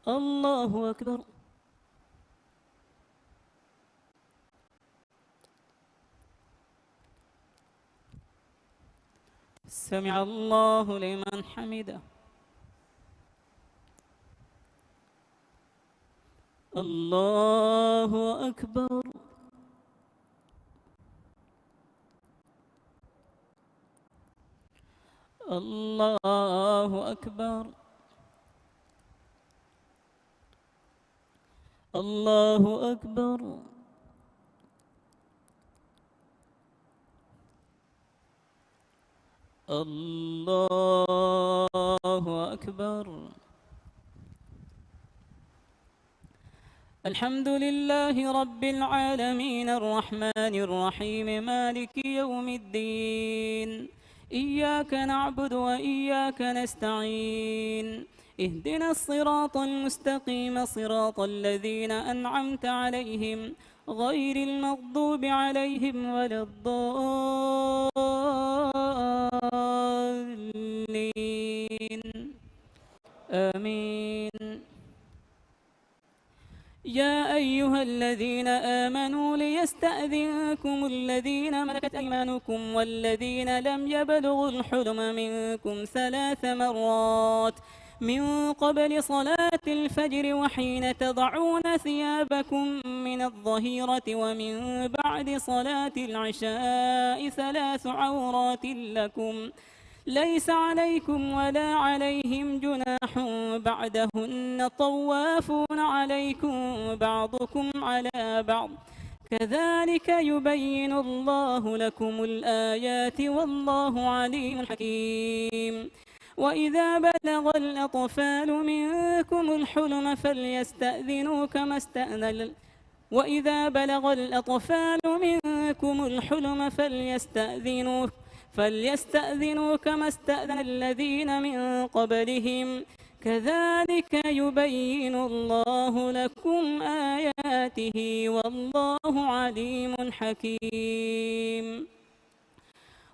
الله أكبر. سمع الله لمن حمده. الله أكبر. الله أكبر. الله أكبر. الله أكبر. الحمد لله رب العالمين الرحمن الرحيم مالك يوم الدين. إياك نعبد وإياك نستعين. اهدنا الصراط المستقيم صراط الذين أنعمت عليهم غير المغضوب عليهم ولا الضالين آمين. يا أيها الذين آمنوا ليستأذنكم الذين ملكت أيمانكم والذين لم يبلغوا الحلم منكم 3 مرات من قبل صلاة الفجر وحين تضعون ثيابكم من الظهيرة ومن بعد صلاة العشاء 3 عورات لكم ليس عليكم ولا عليهم جناح بعدهن طوافون عليكم بعضكم على بعض كذلك يبين الله لكم الآيات والله عليم حكيم. وإذا بلغ الأطفال منكم الحلم فليستأذنوا كما استأذن وإذا بلغ الأطفال منكم الحلم فليستأذنوا كما استأذن الذين من قبلهم كذلك يبين الله لكم آياته والله عليم حكيم.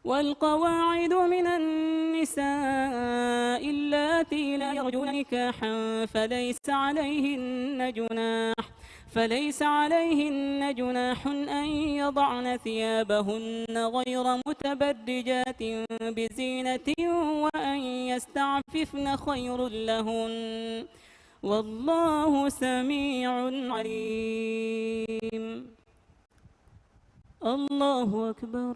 والقواعد من النساء اللاتي لا يرجون نكاحا فليس عليهن جناح أن يضعن ثيابهن غير متبرجات بزينة وأن يستعففن خير لهن والله سميع عليم. الله أكبر.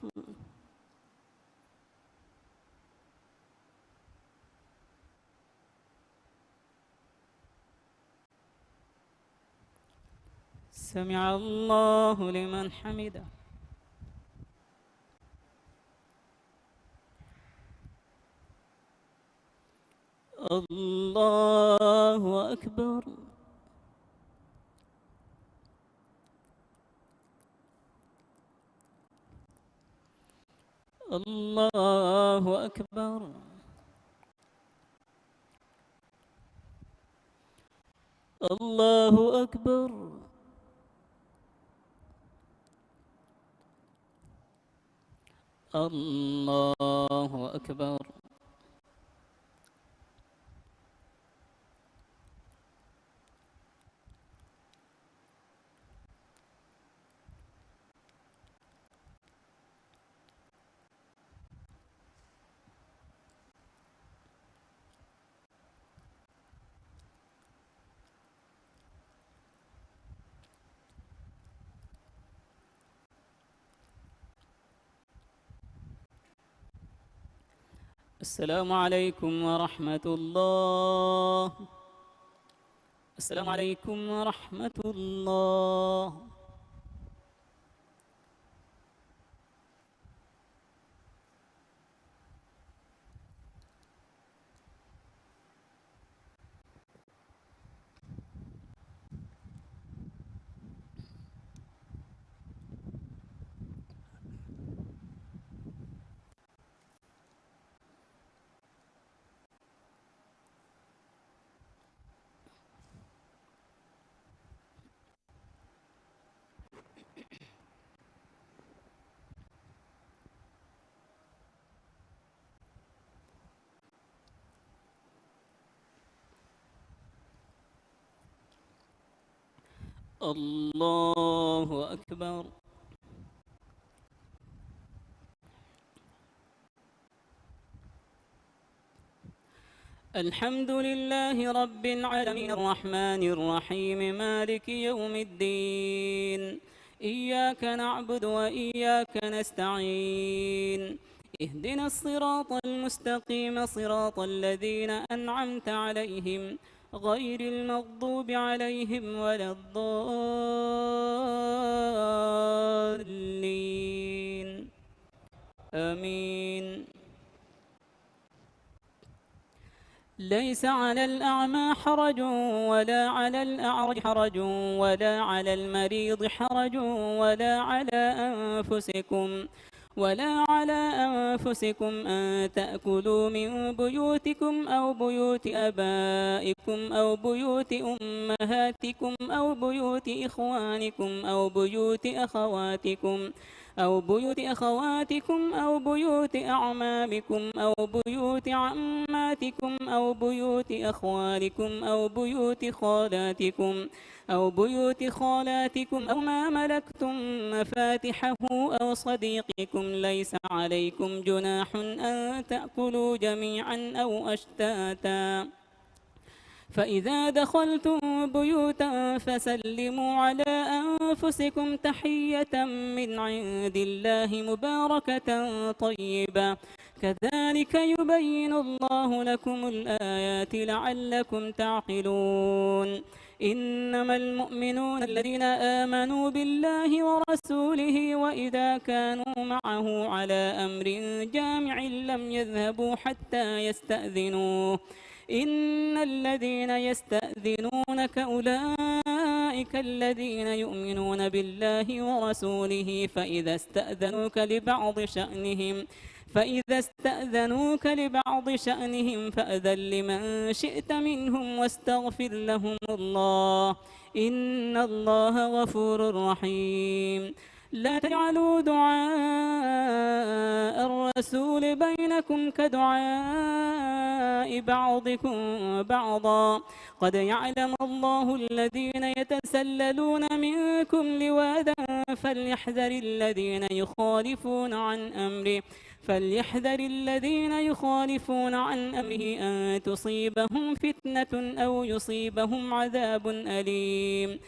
سمع الله لمن حمده. الله أكبر. الله أكبر. الله أكبر. الله أكبر. السلام عليكم ورحمة الله. السلام عليكم ورحمة الله. الله أكبر. الحمد لله رب العالمين الرحمن الرحيم مالك يوم الدين إياك نعبد وإياك نستعين اهدنا الصراط المستقيم صراط الذين أنعمت عليهم غير المغضوب عليهم ولا الضالين آمين. ليس على الأعمى حرج ولا على الأعرج حرج ولا على المريض حرج ولا على أنفسكم ولا على أنفسكم أن تأكلوا من بيوتكم أو بيوت آبائكم أو بيوت أمهاتكم أو بيوت إخوانكم أو بيوت أخواتكم أو بيوت أعمامكم أو بيوت عماتكم أو بيوت أخوالكم أو بيوت خالاتكم أو ما ملكتم مفاتحه أو صديقكم ليس عليكم جناح أن تأكلوا جميعا أو أشتاتا فإذا دخلتم بيوتا فسلموا على أنفسكم تحية من عند الله مباركة طيبة كذلك يبين الله لكم الآيات لعلكم تعقلون إنما المؤمنون الذين آمنوا بالله ورسوله وإذا كانوا معه على أمر جامع لم يذهبوا حتى يستأذنوه إن الذين يستأذنونك أولئك الذين يؤمنون بالله ورسوله فإذا استأذنوك لبعض شأنهم فأذن لمن شئت منهم واستغفر لهم الله إن الله غفور رحيم لا تجعلوا دعاء الرسول بينكم كدعاء بعضكم بعضا قد يعلم الله الذين يتسللون منكم لواذا فليحذر الذين يخالفون عن أمره أن تصيبهم فتنة أو يصيبهم عذاب أليم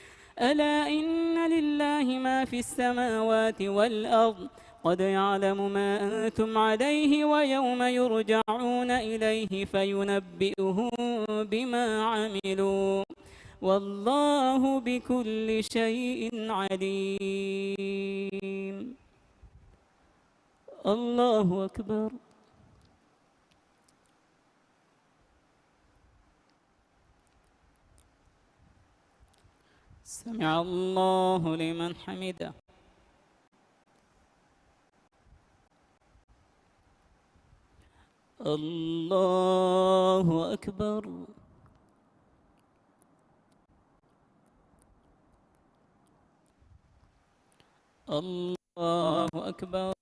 ألا إن لله ما في السماوات والأرض قد يعلم ما أنتم عليه ويوم يرجعون إليه فينبئهم بما عملوا والله بكل شيء عليم الله أكبر سمع الله لمن حمده الله أكبر الله أكبر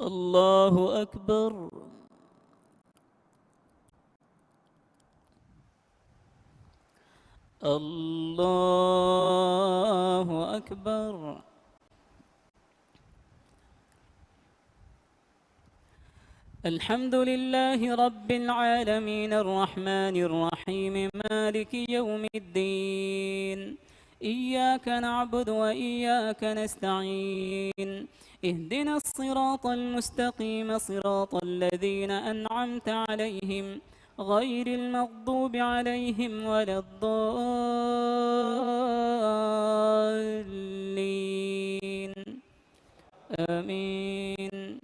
الله أكبر الله أكبر الحمد لله رب العالمين الرحمن الرحيم مالك يوم الدين إياك نعبد وإياك نستعين اهدنا الصراط المستقيم صراط الذين أنعمت عليهم غير المغضوب عليهم ولا الضالين آمين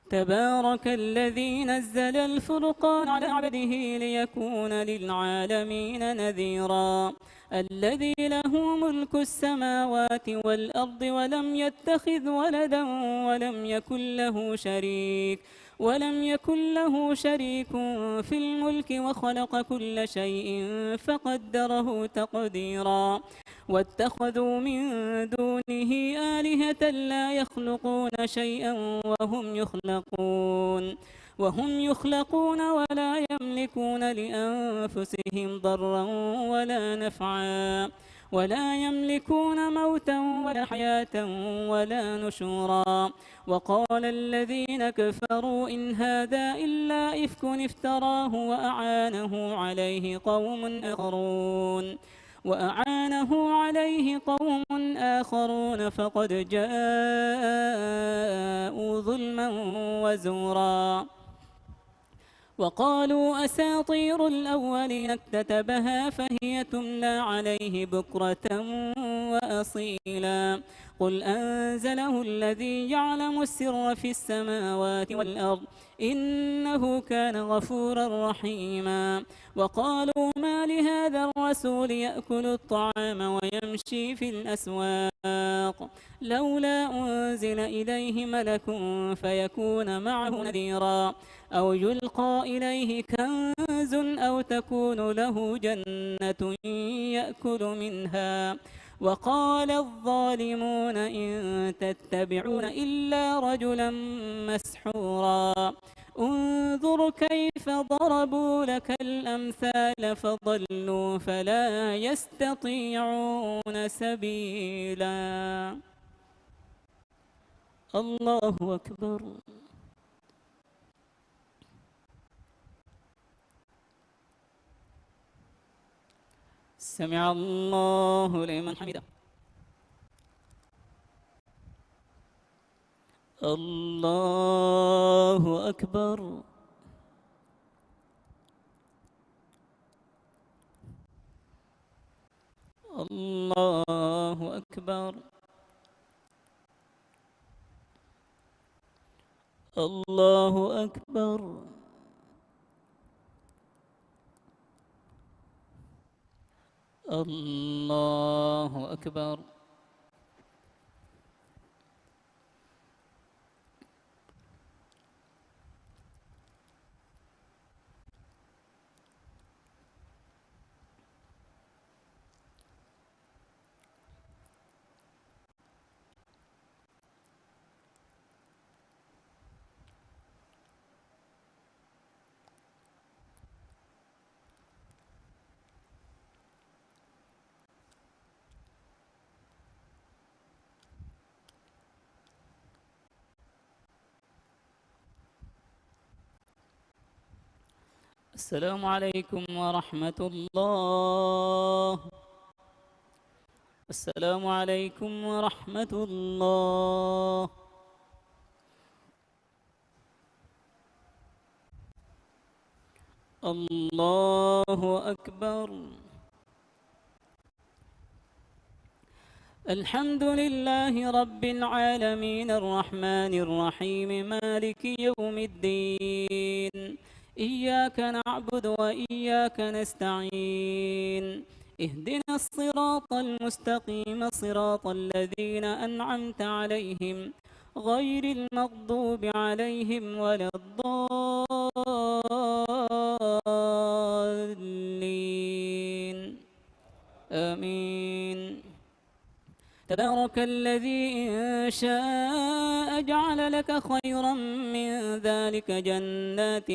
تبارك الذي نزل الفرقان على عبده ليكون للعالمين نذيرا الذي له ملك السماوات والأرض ولم يتخذ ولدا ولم يكن له شريك في الملك وخلق كل شيء فقدره تقديرا واتخذوا من دونه آلهة لا يخلقون شيئا وهم يخلقون ولا يملكون لأنفسهم ضرا ولا نفعا ولا يملكون موتا ولا حياة ولا نشورا وقال الذين كفروا إن هذا إلا إفك افتراه وأعانه عليه قوم آخرون فقد جاءوا ظلما وزورا وقالوا أساطير الأولين اكتتبها فهي تملى عليه بكرة وأصيلا قل أنزله الذي يعلم السر في السماوات والأرض إنه كان غفورا رحيما. وقالوا ما لهذا الرسول يأكل الطعام ويمشي في الأسواق لولا أنزل إليه ملك فيكون معه نذيرا أو يلقى إليه كنز أو تكون له جنة يأكل منها. وقال الظالمون إن تتبعون إلا رجلا مسحورا انظر كيف ضربوا لك الأمثال فضلوا فلا يستطيعون سبيلا. الله أكبر. سمع الله لمن حمده. الله أكبر. الله أكبر. الله أكبر. الله أكبر. السلام عليكم ورحمة الله. السلام عليكم ورحمة الله. الله أكبر. الحمد لله رب العالمين الرحمن الرحيم مالك يوم الدين. إياك نعبد وإياك نستعين. اهدنا الصراط المستقيم صراط الذين أنعمت عليهم غير المغضوب عليهم ولا الضالين. آمين. تبارك الذي إن شاء جعل لك خيرا من ذلك جنات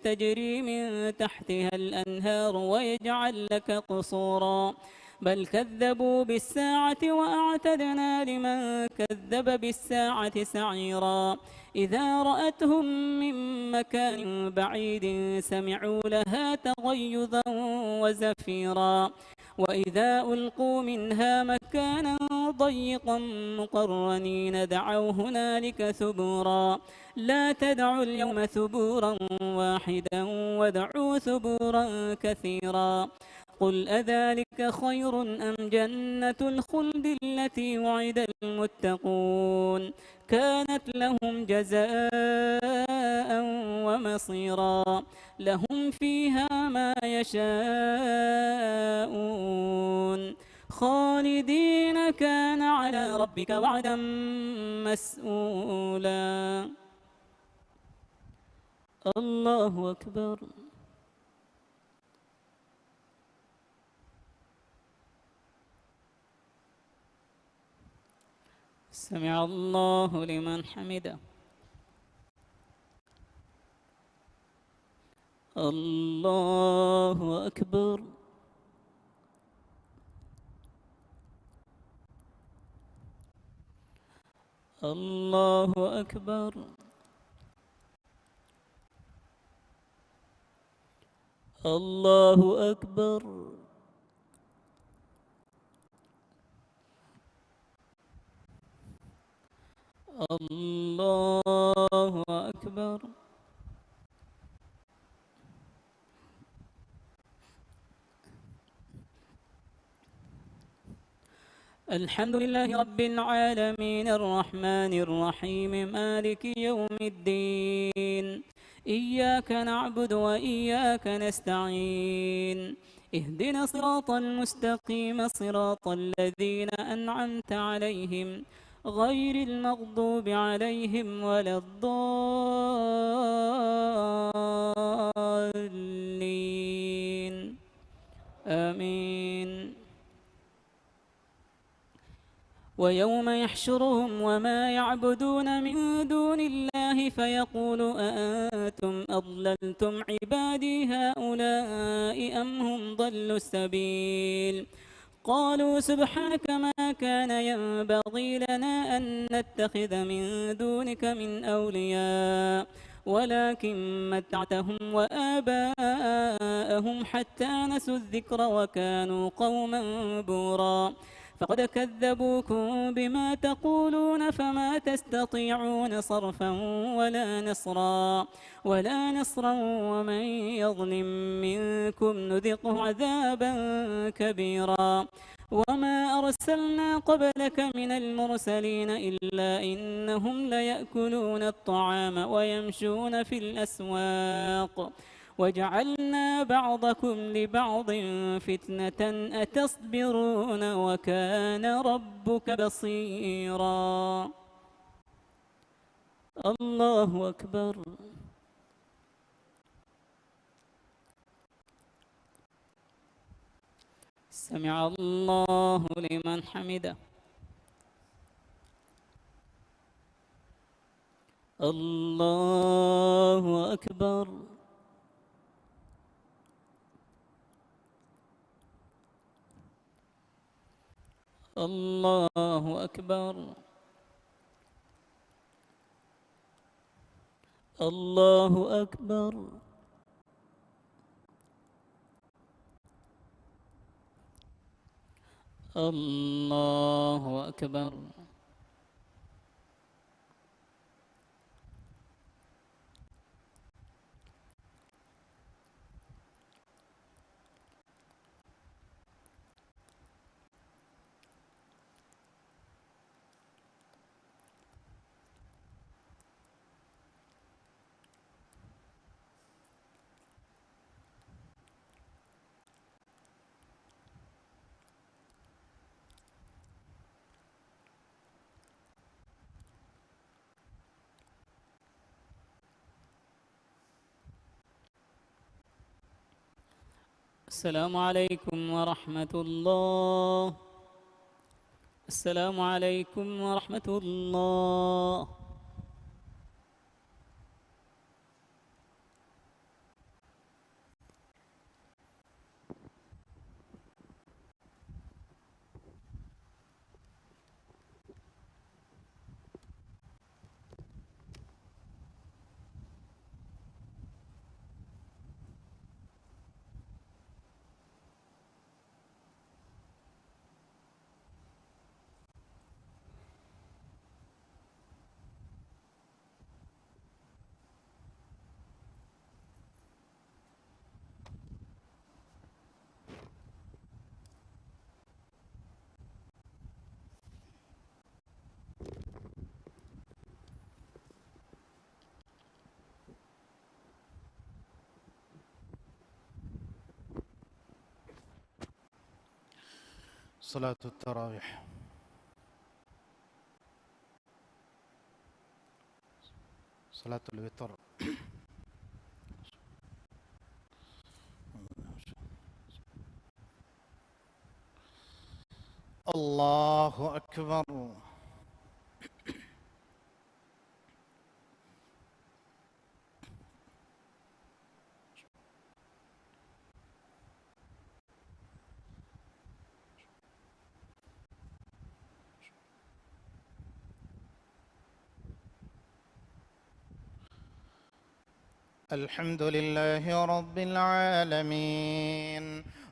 تجري من تحتها الأنهار ويجعل لك قصورا بل كذبوا بالساعة وأعتدنا لمن كذب بالساعة سعيرا إذا رأتهم من مكان بعيد سمعوا لها تغيظا وزفيرا وإذا ألقوا منها مكانا ضيقا مقرنين دعوا هنالك ثبورا لا تدعوا اليوم ثبورا واحدا ودعوا ثبورا كثيرا قل أذلك خير أم جنة الخلد التي وعد المتقون كانت لهم جزاء ومصيرا لهم فيها ما يشاءون خالدين كان على ربك وعدا مسئولا. الله أكبر. سمع الله لمن حمده. الله أكبر. الله أكبر. الله أكبر. الله أكبر. الحمد لله رب العالمين الرحمن الرحيم مالك يوم الدين إياك نعبد وإياك نستعين اهدنا الصراط المستقيم صراط الذين أنعمت عليهم غير المغضوب عليهم ولا الضالين آمين. ويوم يحشرهم وما يعبدون من دون الله فيقول أأنتم أضللتم عبادي هؤلاء أم هم ضلوا السبيل قالوا سبحانك ما كان ينبغي لنا أن نتخذ من دونك من أولياء ولكن متعتهم وآباءهم حتى نسوا الذكر وكانوا قوما بورا فقد كذبوكم بما تقولون فما تستطيعون صرفا ولا نصرا ومن يظلم منكم نذقه عذابا كبيرا وما أرسلنا قبلك من المرسلين إلا إنهم ليأكلون الطعام ويمشون في الأسواق وجعلنا بعضكم لبعض فتنة أتصبرون وكان ربك بصيرا. الله أكبر. سمع الله لمن حمده. الله أكبر. الله أكبر. الله أكبر. الله أكبر. السلام عليكم ورحمة الله. السلام عليكم ورحمة الله. صلاة التراويح. صلاة الوتر. الله أكبر. الحمد لله رب العالمين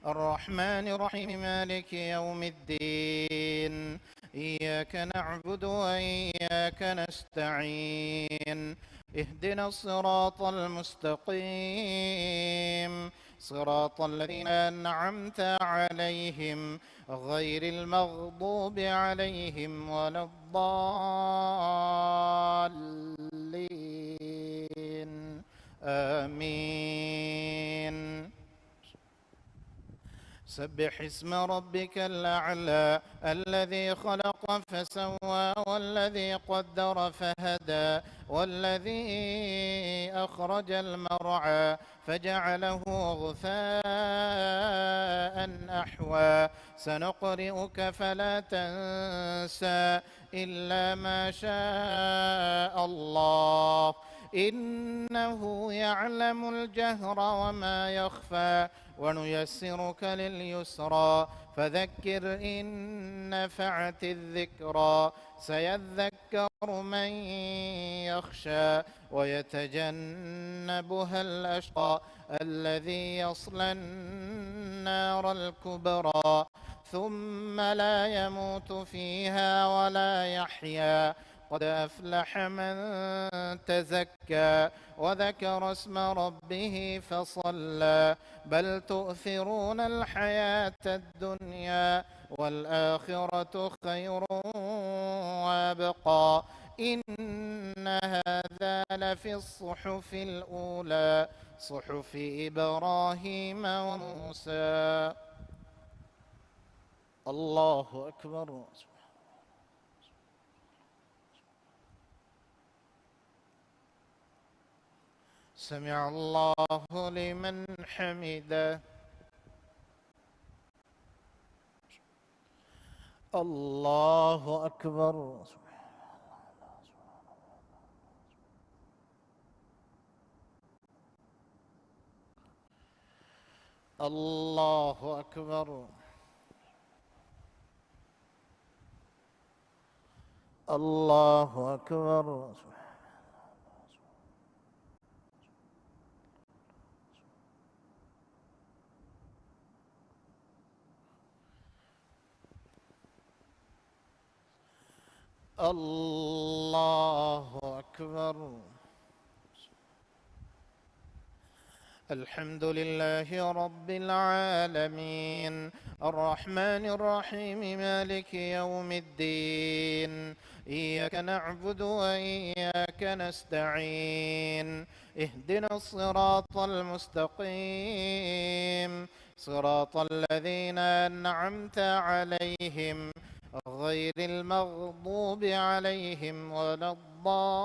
الرحمن الرحيم مالك يوم الدين إياك نعبد وإياك نستعين اهدنا الصراط المستقيم صراط الذين أنعمت عليهم غير المغضوب عليهم ولا الضالين آمين. سبح اسم ربك الأعلى الذي خلق فسوى والذي قدر فهدى والذي أخرج المرعى فجعله غثاء أحوى سنقرئك فلا تنسى إلا ما شاء الله إنه يعلم الجهر وما يخفى ونيسرك لليسرى فذكر إن نفعت الذكرى سيذكر من يخشى ويتجنبها الأشقى الذي يصلى النار الكبرى ثم لا يموت فيها ولا يحيا قد أفلح من تزكى وذكر اسم ربه فصلى بل تؤثرون الحياة الدنيا والآخرة خير وابقى إن هذا لفي الصحف الأولى صحف إبراهيم وموسى. الله أكبر. سمع الله لمن حمده. الله أكبر. الله أكبر. الله أكبر. الله أكبر. الحمد لله رب العالمين الرحمن الرحيم مالك يوم الدين إياك نعبد وإياك نستعين اهدنا الصراط المستقيم صراط الذين أنعمت عليهم غير المغضوب عليهم ولا الضالين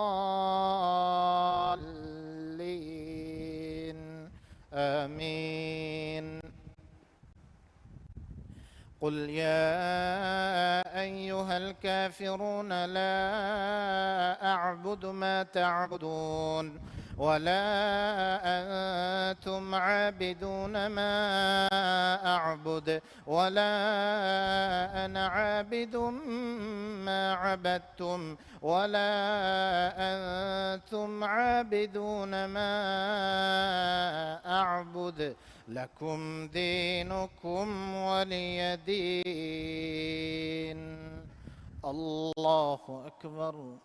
آمين. قل يا أيها الكافرون لا أعبد ما تعبدون ولا أنتم عابدون ما أعبد ولا أنا عابد ما عبدتم ولا أنتم عابدون ما أعبد لكم دينكم ولي دين. الله أكبر.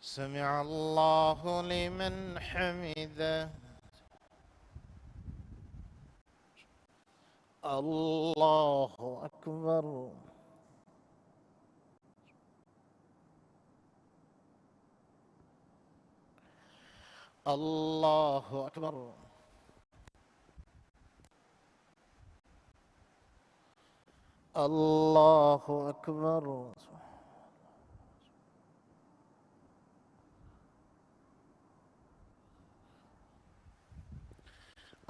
سمع الله لمن حمده. الله أكبر. الله أكبر. الله أكبر.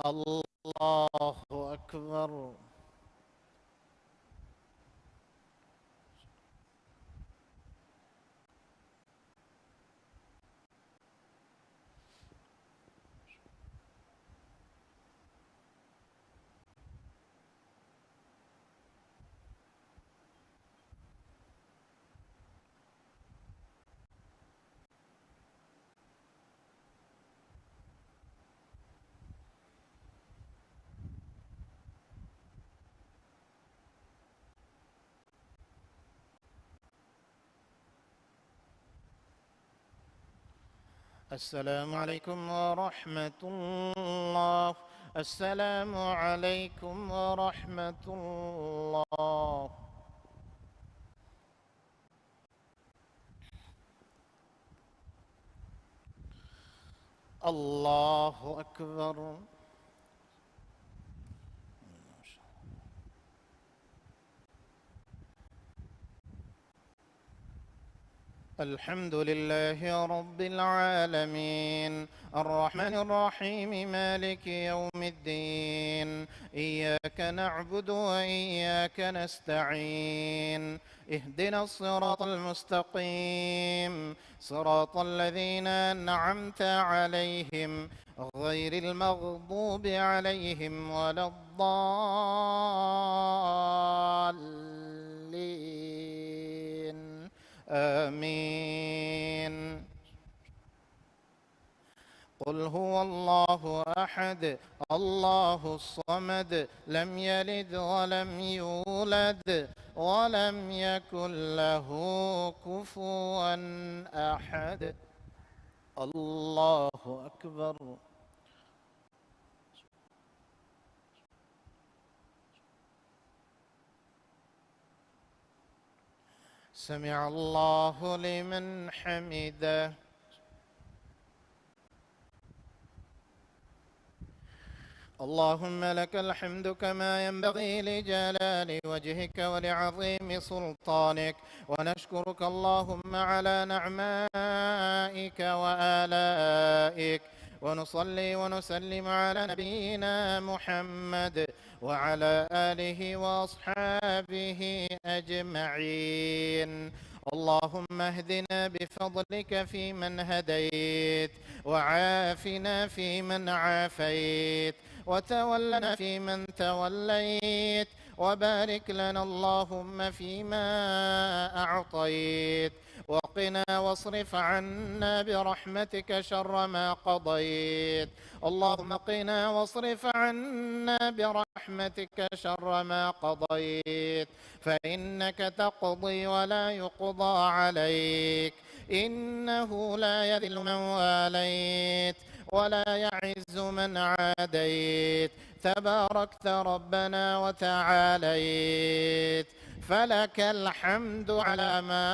الله أكبر. السلام عليكم ورحمة الله. السلام عليكم ورحمة الله. الله أكبر. الحمد لله رب العالمين الرحمن الرحيم مالك يوم الدين إياك نعبد وإياك نستعين اهدنا الصراط المستقيم صراط الذين أنعمت عليهم غير المغضوب عليهم ولا الضالين آمين. قل هو الله أحد الله الصمد لم يلد ولم يولد ولم يكن له كفوا أحد. الله أكبر. سمع الله لمن حمده. اللهم لك الحمد كما ينبغي لجلال وجهك ولعظيم سلطانك، ونشكرك اللهم على نعمائك وآلائك، ونصلي ونسلم على نبينا محمد وعلى آله وأصحابه أجمعين. اللهم اهدنا بفضلك فيمن هديت، وعافنا فيمن عافيت، وتولنا فيمن توليت، وبارك لنا اللهم فيما أعطيت، وقنا واصرف عنا برحمتك شر ما قضيت. اللهم قنا واصرف عنا برحمتك شر ما قضيت، فإنك تقضي ولا يقضى عليك، إنه لا يذل من واليت ولا يعز من عاديت، تباركت ربنا وتعاليت، فلك الحمد على ما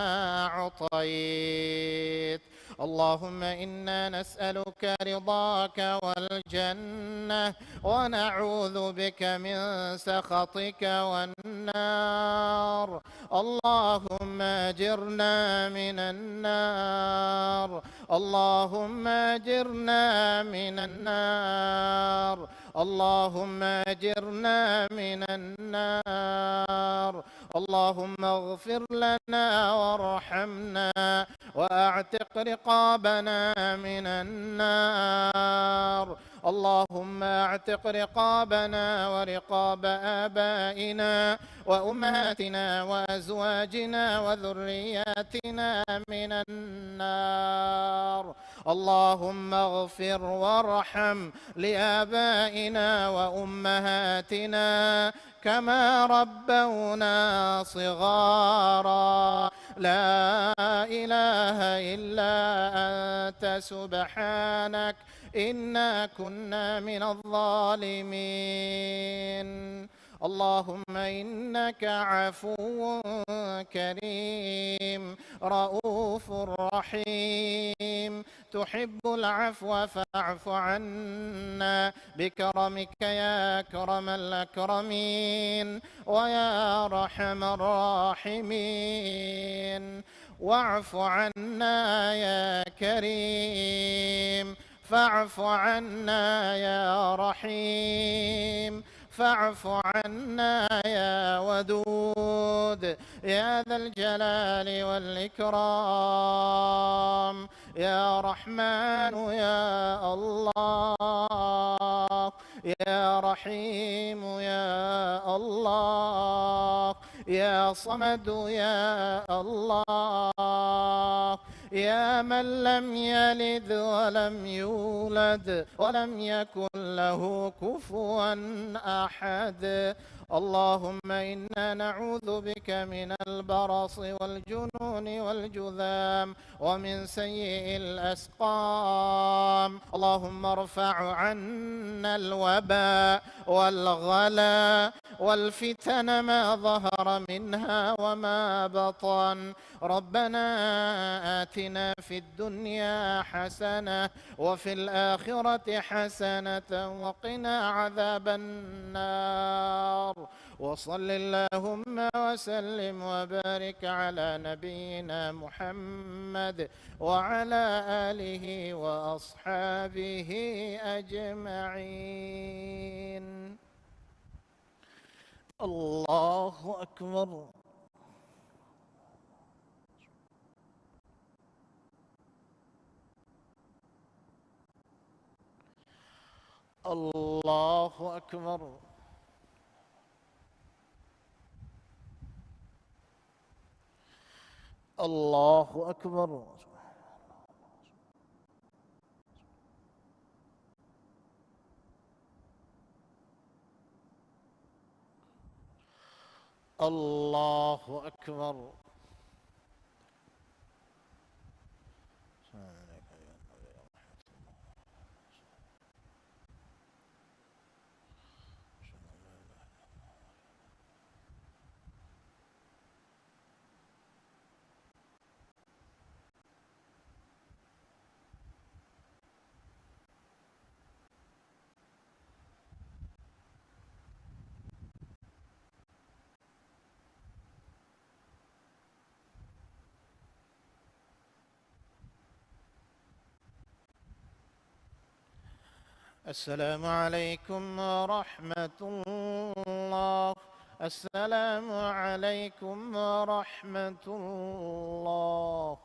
أعطيت. اللهم إنا نسألك رضاك والجنة، ونعوذ بك من سخطك والنار. اللهم أجرنا من النار، اللهم أجرنا من النار، اللهم أجرنا من النار. اللهم اغفر لنا وارحمنا وأعتق رقابنا من النار. اللهم اعتق رقابنا ورقاب آبائنا وأمهاتنا وأزواجنا وذرياتنا من النار. اللهم اغفر وارحم لآبائنا وأمهاتنا كما ربونا صغارا. لا إله إلا أنت سبحانك إنا كنا من الظالمين. اللهم إنك عفو كريم رؤوف رحيم، تحب العفو فاعف عنا بكرمك يا أكرم الأكرمين ويا أرحم الراحمين. واعف عنا يا كريم، فاعف عنا يا رحيم، فاعف عنا يا ودود يا ذا الجلال والإكرام. يا رحمن يا الله، يا رحيم يا الله، يا صمد يا الله، يا من لم يلد ولم يولد ولم يكن له كفوا أحد. اللهم إنا نعوذ بك من البرص والجنون والجذام ومن سيء الأسقام. اللهم ارفع عنا الوباء والغلا والفتن ما ظهر منها وما بطن. ربنا آتنا في الدنيا حسنة وفي الآخرة حسنة وقنا عذاب النار. وصل اللهم وسلم وبارك على نبينا محمد وعلى آله وأصحابه أجمعين. الله أكبر. الله أكبر. الله أكبر. الله أكبر. السلام عليكم ورحمة الله. السلام عليكم ورحمة الله.